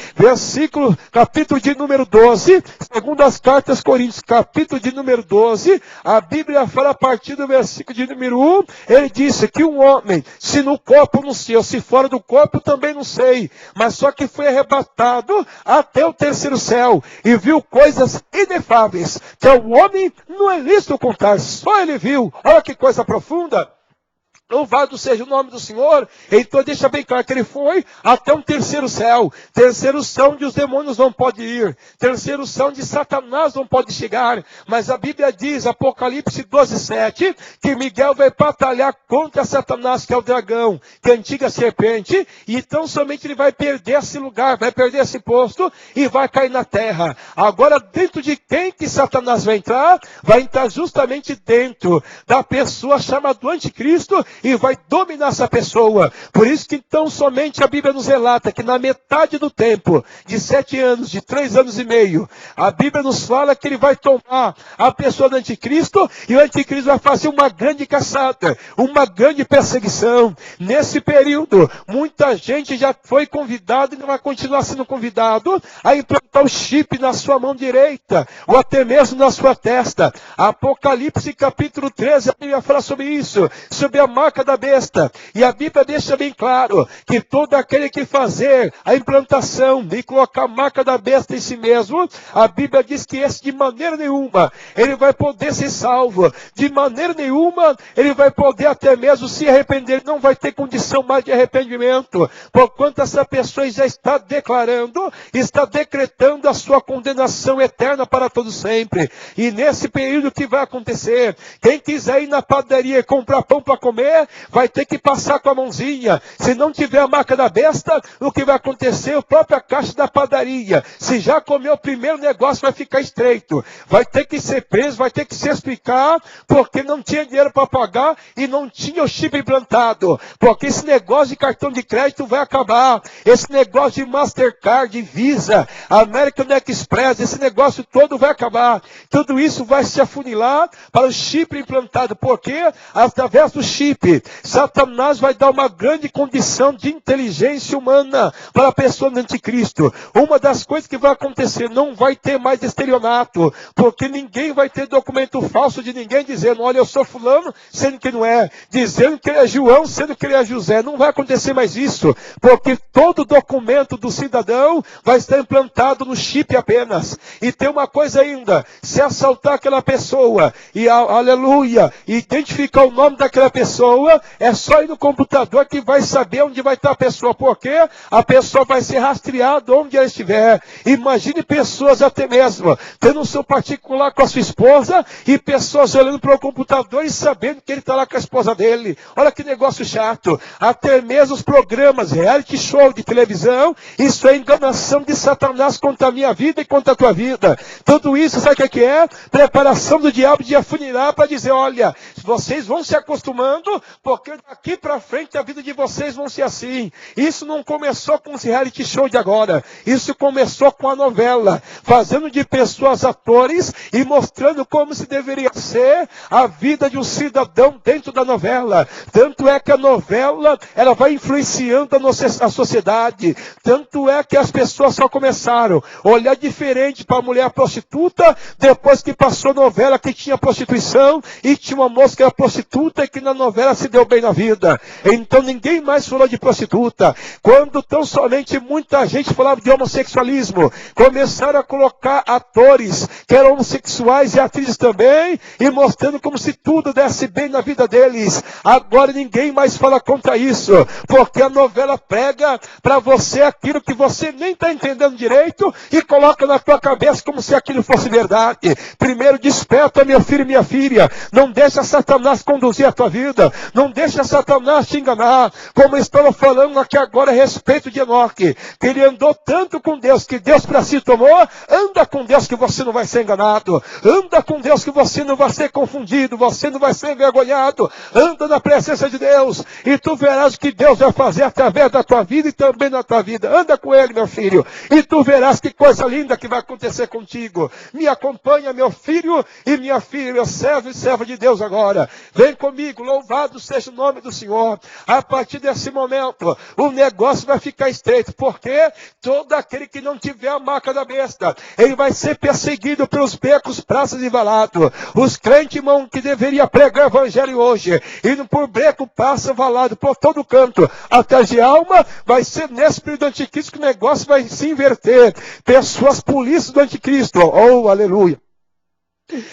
capítulo de número 12, segundo as cartas aos Coríntios, capítulo de número 12, a Bíblia fala a partir do versículo de número 1, ele disse que um homem, se no corpo não sei, ou se fora do corpo também não sei, mas só que foi arrebatado até o terceiro céu, e viu coisas inefáveis, que ao homem não é lícito contar, só ele viu. Olha que coisa profunda. Louvado seja o nome do Senhor. Então deixa bem claro que ele foi até um terceiro céu onde os demônios não podem ir, terceiro céu onde Satanás não pode chegar, mas a Bíblia diz, Apocalipse 12:7, que Miguel vai batalhar contra Satanás, que é o dragão, que é a antiga serpente, e então somente ele vai perder esse lugar, vai perder esse posto, e vai cair na terra. Agora, dentro de quem que Satanás vai entrar? Vai entrar justamente dentro da pessoa chamada do anticristo, e vai dominar essa pessoa. Por isso que então somente a Bíblia nos relata que na metade do tempo, de 7 anos, de 3 anos e meio, a Bíblia nos fala que ele vai tomar a pessoa do anticristo, e o anticristo vai fazer uma grande caçada, uma grande perseguição. Nesse período, muita gente já foi convidada e não vai continuar sendo convidado a implantar o chip na sua mão direita, ou até mesmo na sua testa. Apocalipse capítulo 13, a Bíblia fala sobre isso, sobre a marca da besta. E a Bíblia deixa bem claro que todo aquele que fazer a implantação e colocar a marca da besta em si mesmo, a Bíblia diz que esse de maneira nenhuma ele vai poder ser salvo, de maneira nenhuma ele vai poder até mesmo se arrepender, ele não vai ter condição mais de arrependimento, porquanto essa pessoa já está declarando, está decretando a sua condenação eterna para todo sempre. E nesse período que vai acontecer, quem quiser ir na padaria e comprar pão para comer, vai ter que passar com a mãozinha. Se não tiver a marca da besta, o que vai acontecer? A própria caixa da padaria, se já comeu o primeiro negócio, vai ficar estreito. Vai ter que ser preso, vai ter que se explicar, porque não tinha dinheiro para pagar e não tinha o chip implantado. Porque esse negócio de cartão de crédito vai acabar. Esse negócio de Mastercard, Visa, American Express, esse negócio todo vai acabar. Tudo isso vai se afunilar para o chip implantado. Porque através do chip, Satanás vai dar uma grande condição de inteligência humana para a pessoa do anticristo. Uma das coisas que vai acontecer, não vai ter mais estelionato, porque ninguém vai ter documento falso de ninguém dizendo, olha, eu sou fulano, sendo que não é, dizendo que ele é João, sendo que ele é José. Não vai acontecer mais isso, porque todo documento do cidadão vai estar implantado no chip apenas. E tem uma coisa ainda, se assaltar aquela pessoa, e aleluia, identificar o nome daquela pessoa, é só ir no computador que vai saber onde vai estar a pessoa, porque a pessoa vai ser rastreada onde ela estiver. Imagine pessoas até mesmo tendo um seu particular com a sua esposa, e pessoas olhando para o computador e sabendo que ele está lá com a esposa dele. Olha que negócio chato. Até mesmo os programas, reality show de televisão, isso é enganação de Satanás contra a minha vida e contra a tua vida. Tudo isso, sabe o que é? Preparação do diabo de afunilar para dizer, olha, vocês vão se acostumando, porque daqui para frente a vida de vocês vão ser assim. Isso não começou com esse reality show de agora. Isso começou com a novela, fazendo de pessoas atores e mostrando como se deveria ser a vida de um cidadão dentro da novela. Tanto é que a novela, ela vai influenciando a sociedade. Tanto é que as pessoas só começaram a olhar diferente para a mulher prostituta, depois que passou a novela que tinha prostituição, e tinha uma moça que era prostituta e que na novela se deu bem na vida. Então ninguém mais falou de prostituta. Quando tão somente muita gente falava de homossexualismo, começaram a colocar atores que eram homossexuais e atrizes também, e mostrando como se tudo desse bem na vida deles. Agora ninguém mais fala contra isso, porque a novela prega para você aquilo que você nem está entendendo direito e coloca na tua cabeça como se aquilo fosse verdade. Primeiro desperta, meu filho e minha filha, não deixa Satanás conduzir a tua vida, não deixa Satanás te enganar, como eu estava falando aqui agora a respeito de Enoque, que ele andou tanto com Deus, que Deus para si tomou. Anda com Deus que você não vai ser enganado, anda com Deus que você não vai ser confundido, você não vai ser envergonhado. Anda na presença de Deus, e tu verás o que Deus vai fazer através da tua vida e também na tua vida. Anda com Ele, meu filho, e tu verás que coisa linda que vai acontecer contigo. Me acompanha, meu filho e minha filha, meu servo e serva de Deus agora. Vem comigo, louvado seja o nome do Senhor. A partir desse momento, o negócio vai ficar estreito, porque todo aquele que não tiver a marca da besta, ele vai ser perseguido pelos becos, praças e valados. Os crentes, irmão, que deveria pregar o evangelho hoje, indo por beco, praça, valado, por todo canto, até de alma, vai ser nesse período do anticristo que o negócio vai se inverter. Pessoas polícias do anticristo, oh, aleluia.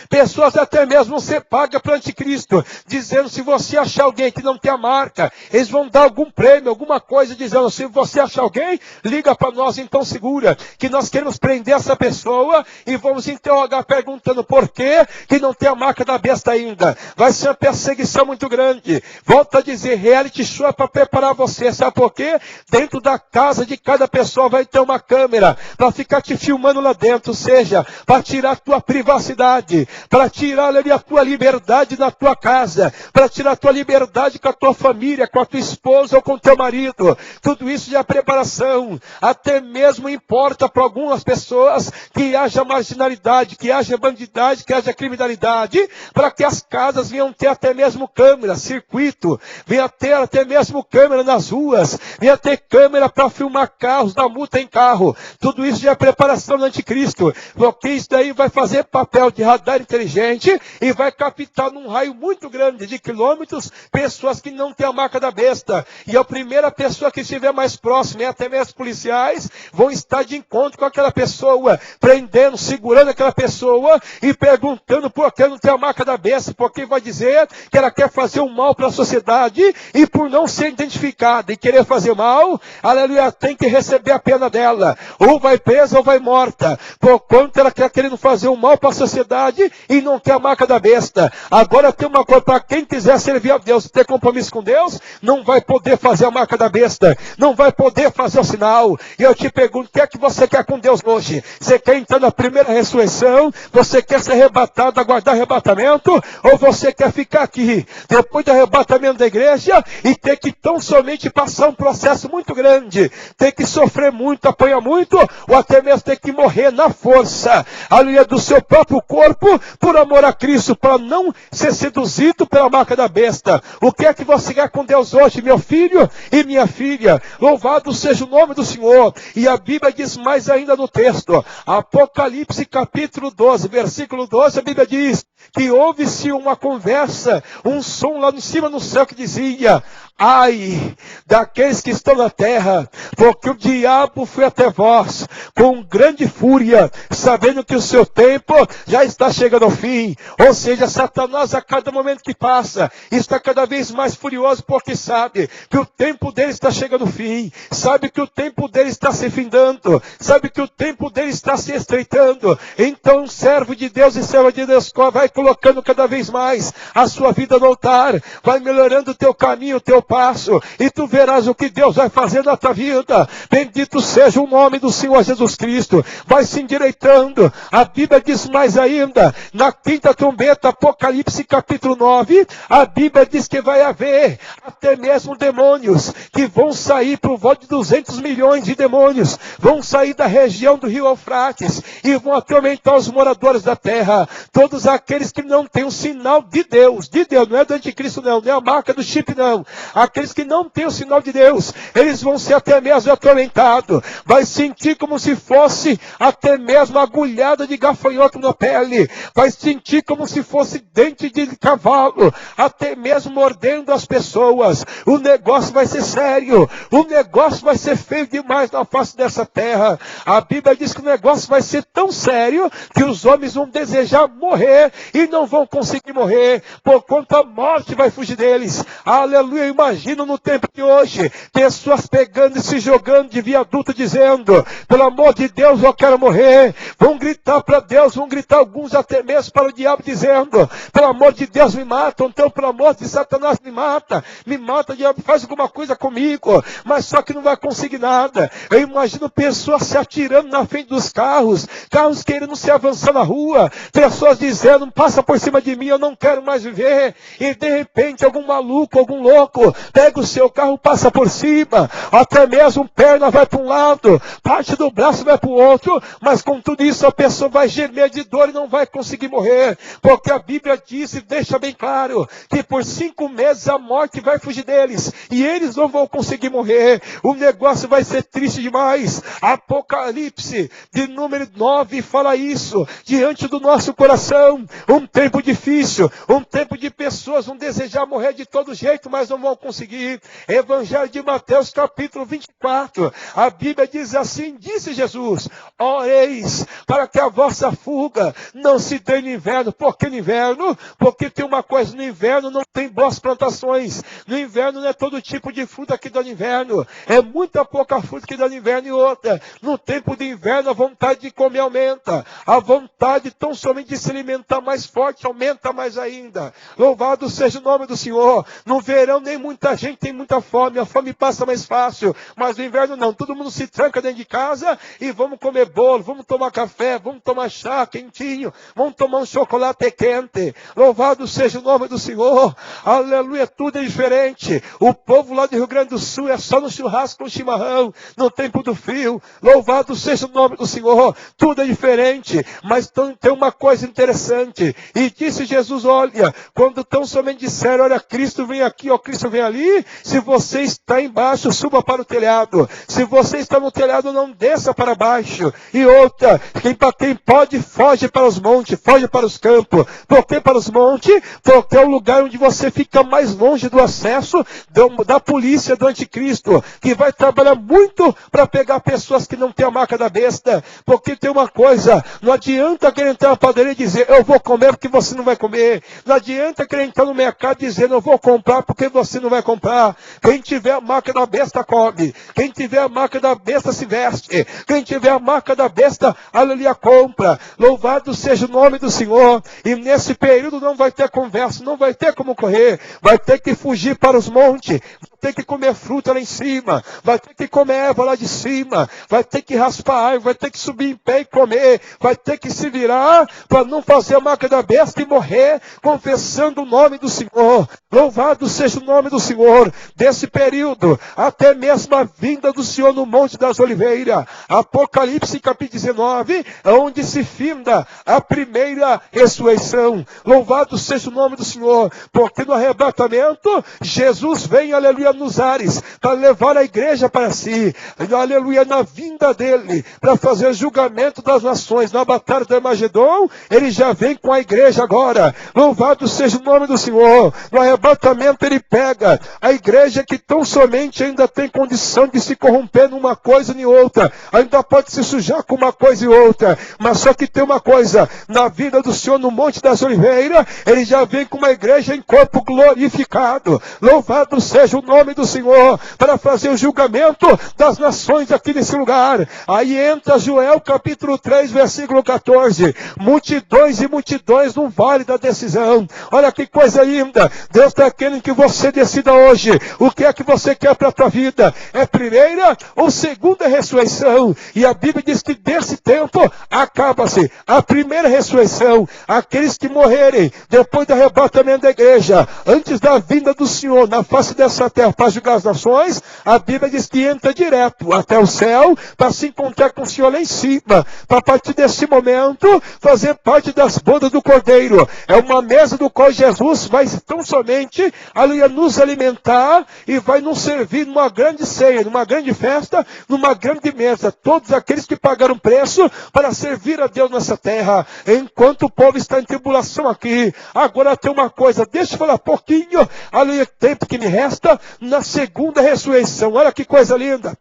Pessoas até mesmo vão ser pagas para o anticristo, dizendo, se você achar alguém que não tem a marca, eles vão dar algum prêmio, alguma coisa, dizendo, se você achar alguém, liga para nós, então segura, que nós queremos prender essa pessoa, e vamos interrogar perguntando por que não tem a marca da besta ainda. Vai ser uma perseguição muito grande. Volto a dizer, reality show é para preparar você, sabe por quê? Dentro da casa de cada pessoa vai ter uma câmera, para ficar te filmando lá dentro, ou seja, para tirar a tua privacidade. liberdade, para tirar ali a tua liberdade na tua casa, para tirar a tua liberdade com a tua família, com a tua esposa ou com o teu marido. Tudo isso já é preparação. Até mesmo importa para algumas pessoas que haja marginalidade, que haja bandidagem, que haja criminalidade, para que as casas venham ter até mesmo câmera, circuito, venha ter até mesmo câmera nas ruas, venha ter câmera para filmar carros, dar multa em carro. Tudo isso já é preparação do anticristo, porque isso daí vai fazer papel de radar inteligente e vai captar num raio muito grande de quilômetros pessoas que não têm a marca da besta. E a primeira pessoa que estiver mais próxima, e até mesmo policiais, vão estar de encontro com aquela pessoa, prendendo, segurando aquela pessoa e perguntando por que não tem a marca da besta, porque vai dizer que ela quer fazer o mal para a sociedade e por não ser identificada e querer fazer mal, aleluia, tem que receber a pena dela. Ou vai presa ou vai morta, por quanto ela quer querendo fazer o mal para a sociedade e não quer a marca da besta. Agora tem uma coisa, para quem quiser servir a Deus, ter compromisso com Deus, não vai poder fazer a marca da besta, não vai poder fazer o sinal. E eu te pergunto, o que é que você quer com Deus hoje? Você quer entrar na primeira ressurreição? Você quer ser arrebatado, aguardar arrebatamento? Ou você quer ficar aqui, depois do arrebatamento da igreja, e ter que tão somente passar um processo muito grande, ter que sofrer muito, apanhar muito, ou até mesmo ter que morrer na força, aleluia, do seu próprio corpo, por amor a Cristo, para não ser seduzido pela marca da besta? O que é que você quer com Deus hoje, meu filho e minha filha? Louvado seja o nome do Senhor. E a Bíblia diz mais ainda no texto, Apocalipse capítulo 12, versículo 12, a Bíblia diz que houve-se uma conversa, um som lá em cima no céu que dizia: ai daqueles que estão na terra, porque o diabo foi até vós com grande fúria, sabendo que o seu tempo já está chegando ao fim. Ou seja, Satanás, a cada momento que passa, está cada vez mais furioso, porque sabe que o tempo dele está chegando ao fim, sabe que o tempo dele está se findando, sabe que o tempo dele está se estreitando. Então, um servo de Deus e serva de Deus vai colocando cada vez mais a sua vida no altar, vai melhorando o teu caminho, o teu passo, e tu verás o que Deus vai fazer na tua vida. Bendito seja o nome do Senhor Jesus Cristo. Vai se endireitando. A Bíblia diz mais ainda, na quinta trombeta, Apocalipse capítulo 9, a Bíblia diz que vai haver até mesmo demônios que vão sair, por volta de 200 milhões de demônios, vão sair da região do rio Eufrates e vão atormentar os moradores da terra. Todos aqueles que não têm o sinal de Deus, não é do anticristo não é a marca do chip não. Aqueles que não têm o sinal de Deus, eles vão ser até mesmo atormentados. Vai sentir como se fosse até mesmo agulhada de gafanhoto na pele. Vai sentir como se fosse dente de cavalo, até mesmo mordendo as pessoas. O negócio vai ser sério. O negócio vai ser feio demais na face dessa terra. A Bíblia diz que o negócio vai ser tão sério que os homens vão desejar morrer e não vão conseguir morrer, por conta a morte vai fugir deles. Aleluia. Imagino no tempo de hoje, pessoas pegando e se jogando de viaduto dizendo: pelo amor de Deus, eu quero morrer. Vão gritar para Deus, vão gritar alguns até mesmo para o diabo dizendo: pelo amor de Deus, me matam. Então, pelo amor de Satanás, me mata, diabo, faz alguma coisa comigo. Mas só que não vai conseguir nada. Eu imagino pessoas se atirando na frente dos carros querendo se avançar na rua, pessoas dizendo: passa por cima de mim, eu não quero mais viver. E de repente algum maluco, algum louco pega o seu carro, passa por cima, até mesmo perna vai para um lado, parte do braço vai para o outro, mas com tudo isso a pessoa vai gemer de dor e não vai conseguir morrer, porque a Bíblia diz e deixa bem claro que por 5 meses a morte vai fugir deles e eles não vão conseguir morrer. O negócio vai ser triste demais. Apocalipse de número 9 fala isso diante do nosso coração. Um tempo difícil, um tempo de pessoas vão desejar morrer de todo jeito, mas não vão conseguir. Evangelho de Mateus capítulo 24, a Bíblia diz assim: disse Jesus: oreis para que a vossa fuga não se dê no inverno. Por que no inverno? Porque tem uma coisa, no inverno não tem boas plantações, no inverno não é todo tipo de fruta que dá no inverno, é muita pouca fruta que dá no inverno. E outra, no tempo de inverno a vontade de comer aumenta, a vontade tão somente de se alimentar mais forte aumenta mais ainda. Louvado seja o nome do Senhor. No verão nem muita gente tem muita fome, a fome passa mais fácil, mas no inverno não, todo mundo se tranca dentro de casa e vamos comer bolo, vamos tomar café, vamos tomar chá quentinho, vamos tomar um chocolate quente. Louvado seja o nome do Senhor, aleluia, tudo é diferente. O povo lá do Rio Grande do Sul é só no churrasco com chimarrão, no tempo do frio. Louvado seja o nome do Senhor, tudo é diferente, mas tem uma coisa interessante, e disse Jesus, olha, quando tão somente disseram, olha, Cristo vem aqui, ó, Cristo vem ali, se você está embaixo, suba para o telhado, se você está no telhado, não desça para baixo, e outra, quem pode, foge para os montes, foge para os campos. Por que para os montes? Porque é o lugar onde você fica mais longe do acesso da polícia do anticristo, que vai trabalhar muito para pegar pessoas que não têm a marca da besta. Porque tem uma coisa, não adianta querer entrar na padaria e dizer, eu vou comer porque você não vai comer. Não adianta querer entrar no mercado dizendo, eu vou comprar porque você não vai comprar. Quem tiver a marca da besta come. Quem tiver a marca da besta se veste. Quem tiver a marca da besta, aleluia, compra. Louvado seja o nome do Senhor. E nesse período não vai ter conversa, não vai ter como correr. Vai ter que fugir para os montes. Vai ter que comer fruta lá em cima. Vai ter que comer erva lá de cima. Vai ter que raspar árvore. Vai ter que subir em pé e comer. Vai ter que se virar para não fazer a marca da besta e morrer confessando o nome do Senhor. Louvado seja o nome do Senhor. Desse período, até mesmo a vinda do Senhor no Monte das Oliveiras. Apocalipse capítulo 19, onde se finda a primeira ressurreição. Louvado seja o nome do Senhor. Porque no arrebatamento, Jesus vem, aleluia, nos ares, para levar a igreja para si. Aleluia, na vinda dele, para fazer julgamento das nações. Na batalha do Armagedon, ele já vem com a igreja agora. Louvado seja o nome do Senhor. No arrebatamento ele pega a igreja que tão somente ainda tem condição de se corromper numa coisa e em outra. Ainda pode se sujar com uma coisa e outra. Mas só que tem uma coisa, na vida do Senhor no Monte das Oliveiras, ele já vem com uma igreja em corpo glorificado. Louvado seja o nome do Senhor, para fazer o julgamento das nações aqui nesse lugar. Aí entra Joel capítulo 3, versículo 14. Multidões e multidões no vale da decisão. Olha que coisa linda. Deus está querendo que você decida hoje o que é que você quer para a tua vida. É primeira ou segunda ressurreição? E a Bíblia diz que desse tempo acaba-se a primeira ressurreição. Aqueles que morrerem depois do arrebatamento da igreja, antes da vinda do Senhor na face dessa terra para julgar as nações, a Bíblia diz que entra direto até o céu para se encontrar com o Senhor lá em cima, para a partir desse momento fazer parte das bodas do Cordeiro. É uma mesa do qual Jesus vai tão somente nos alimentar e vai nos servir numa grande ceia, numa grande festa, numa grande mesa. Todos aqueles que pagaram preço para servir a Deus nessa terra, enquanto o povo está em tribulação aqui. Agora tem uma coisa, deixa eu falar pouquinho, aleluia, tempo que me resta, na segunda ressurreição. Olha que coisa linda.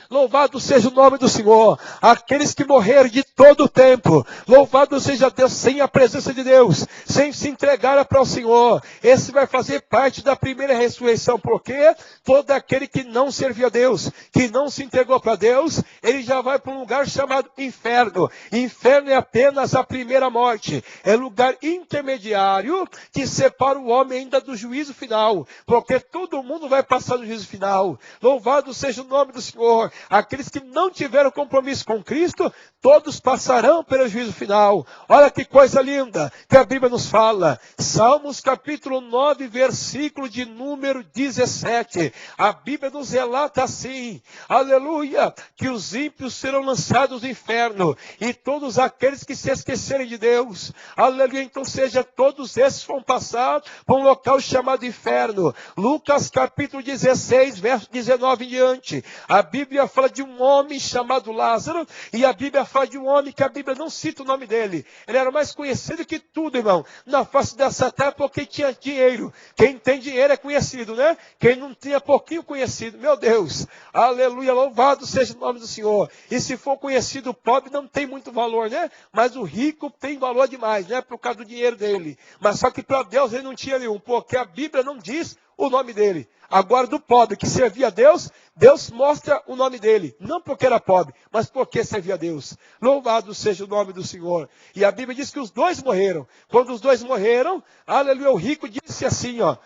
Louvado seja o nome do Senhor. Aqueles que morreram de todo o tempo. Louvado seja Deus, sem a presença de Deus, sem se entregar para o Senhor. Esse vai fazer parte da primeira ressurreição. Porque todo aquele que não servia a Deus, que não se entregou para Deus, ele já vai para um lugar chamado inferno. Inferno é apenas a primeira morte. É lugar intermediário que separa o homem ainda do juízo final. Porque todo mundo vai passar no juízo final. Louvado seja o nome do Senhor. Aqueles que não tiveram compromisso com Cristo, todos passarão pelo juízo final. Olha que coisa linda que a Bíblia nos fala. Salmos capítulo 9, versículo de número 17. A Bíblia nos relata assim, aleluia, que os ímpios serão lançados no inferno, e todos aqueles que se esquecerem de Deus, aleluia, então seja, todos esses vão passar para um local chamado inferno. Lucas capítulo 16, verso 19 em diante. A Bíblia fala de um homem chamado Lázaro, e a Bíblia fala de um homem que a Bíblia não cita o nome dele. Ele era mais conhecido que tudo, irmão, na face dessa terra, porque tinha dinheiro. Quem tem dinheiro é conhecido, né? Quem não tinha pouquinho conhecido, meu Deus, aleluia, louvado seja o nome do Senhor. E se for conhecido, o pobre não tem muito valor, né? Mas o rico tem valor demais, né? Por causa do dinheiro dele. Mas só que para Deus ele não tinha nenhum, porque a Bíblia não diz o nome dele. Agora do pobre que servia a Deus, Deus mostra o nome dele. Não porque era pobre, mas porque servia a Deus. Louvado seja o nome do Senhor. E a Bíblia diz que os dois morreram. Quando os dois morreram, aleluia, o rico disse assim, ó,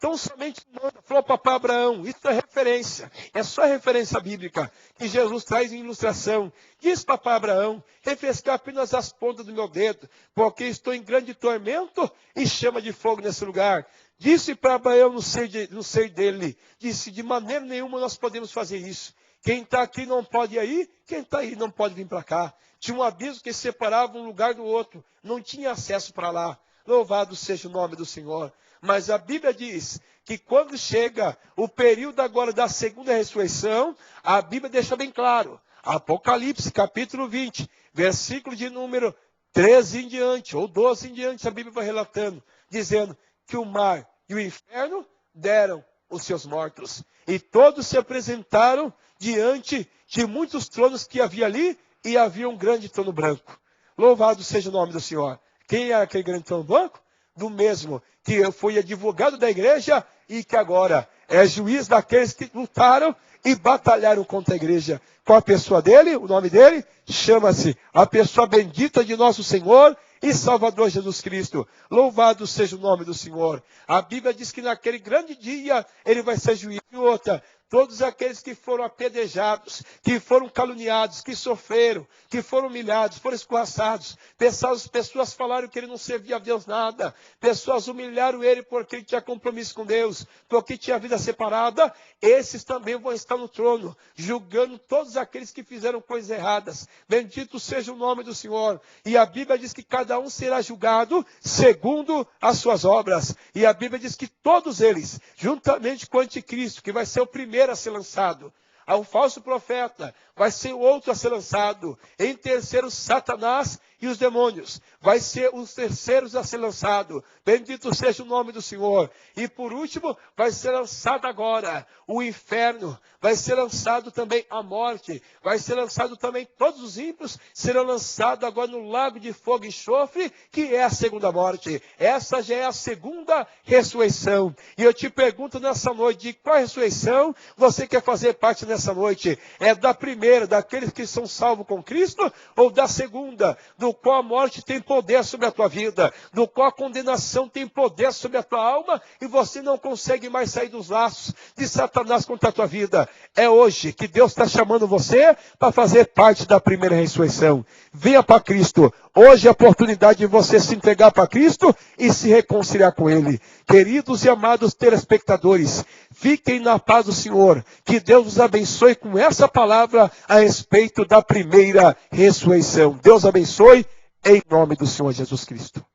Então somente manda, falou para Abraão, isso é referência, é só referência bíblica que Jesus traz em ilustração. Diz para Abraão, refrescar apenas as pontas do meu dedo, porque estou em grande tormento e chama de fogo nesse lugar. Disse para Abraão no seio dele, disse, de maneira nenhuma nós podemos fazer isso. Quem está aqui não pode ir aí, quem está aí não pode vir para cá. Tinha um abismo que separava um lugar do outro, não tinha acesso para lá. Louvado seja o nome do Senhor. Mas a Bíblia diz que quando chega o período agora da segunda ressurreição, a Bíblia deixa bem claro. Apocalipse, capítulo 20, versículo de número 13 em diante, ou 12 em diante, a Bíblia vai relatando, dizendo que o mar e o inferno deram os seus mortos. E todos se apresentaram diante de muitos tronos que havia ali, e havia um grande trono branco. Louvado seja o nome do Senhor. Quem é aquele grande trono branco? Do mesmo que foi advogado da igreja e que agora é juiz daqueles que lutaram e batalharam contra a igreja. Qual a pessoa dele? O nome dele chama-se a pessoa bendita de nosso Senhor e Salvador Jesus Cristo. Louvado seja o nome do Senhor. A Bíblia diz que naquele grande dia ele vai ser juiz. E outra, todos aqueles que foram apedrejados, que foram caluniados, que sofreram, que foram humilhados, foram escorraçados. Pessoas falaram que ele não servia a Deus nada. Pessoas humilharam ele porque ele tinha compromisso com Deus, porque tinha vida separada. Esses também vão estar no trono, julgando todos aqueles que fizeram coisas erradas. Bendito seja o nome do Senhor. E a Bíblia diz que cada um será julgado segundo as suas obras. E a Bíblia diz que todos eles, juntamente com o anticristo, que vai ser o primeiro a ser lançado, ao falso profeta, vai ser o outro a ser lançado. Em terceiro, Satanás e os demônios. Vai ser os terceiros a ser lançado. Bendito seja o nome do Senhor. E por último, vai ser lançado agora o inferno. Vai ser lançado também a morte. Vai ser lançado também todos os ímpios. Serão lançados agora no lago de fogo e enxofre, que é a segunda morte. Essa já é a segunda ressurreição. E eu te pergunto nessa noite, de qual ressurreição você quer fazer parte nessa noite? É da primeira, daqueles que são salvos com Cristo, ou da segunda, do qual a morte tem poder sobre a tua vida, do qual a condenação tem poder sobre a tua alma, e você não consegue mais sair dos laços de Satanás contra a tua vida. É hoje que Deus está chamando você para fazer parte da primeira ressurreição. Venha para Cristo. Hoje é a oportunidade de você se entregar para Cristo e se reconciliar com Ele. Queridos e amados telespectadores, fiquem na paz do Senhor. Que Deus os abençoe com essa palavra a respeito da primeira ressurreição. Deus abençoe em nome do Senhor Jesus Cristo.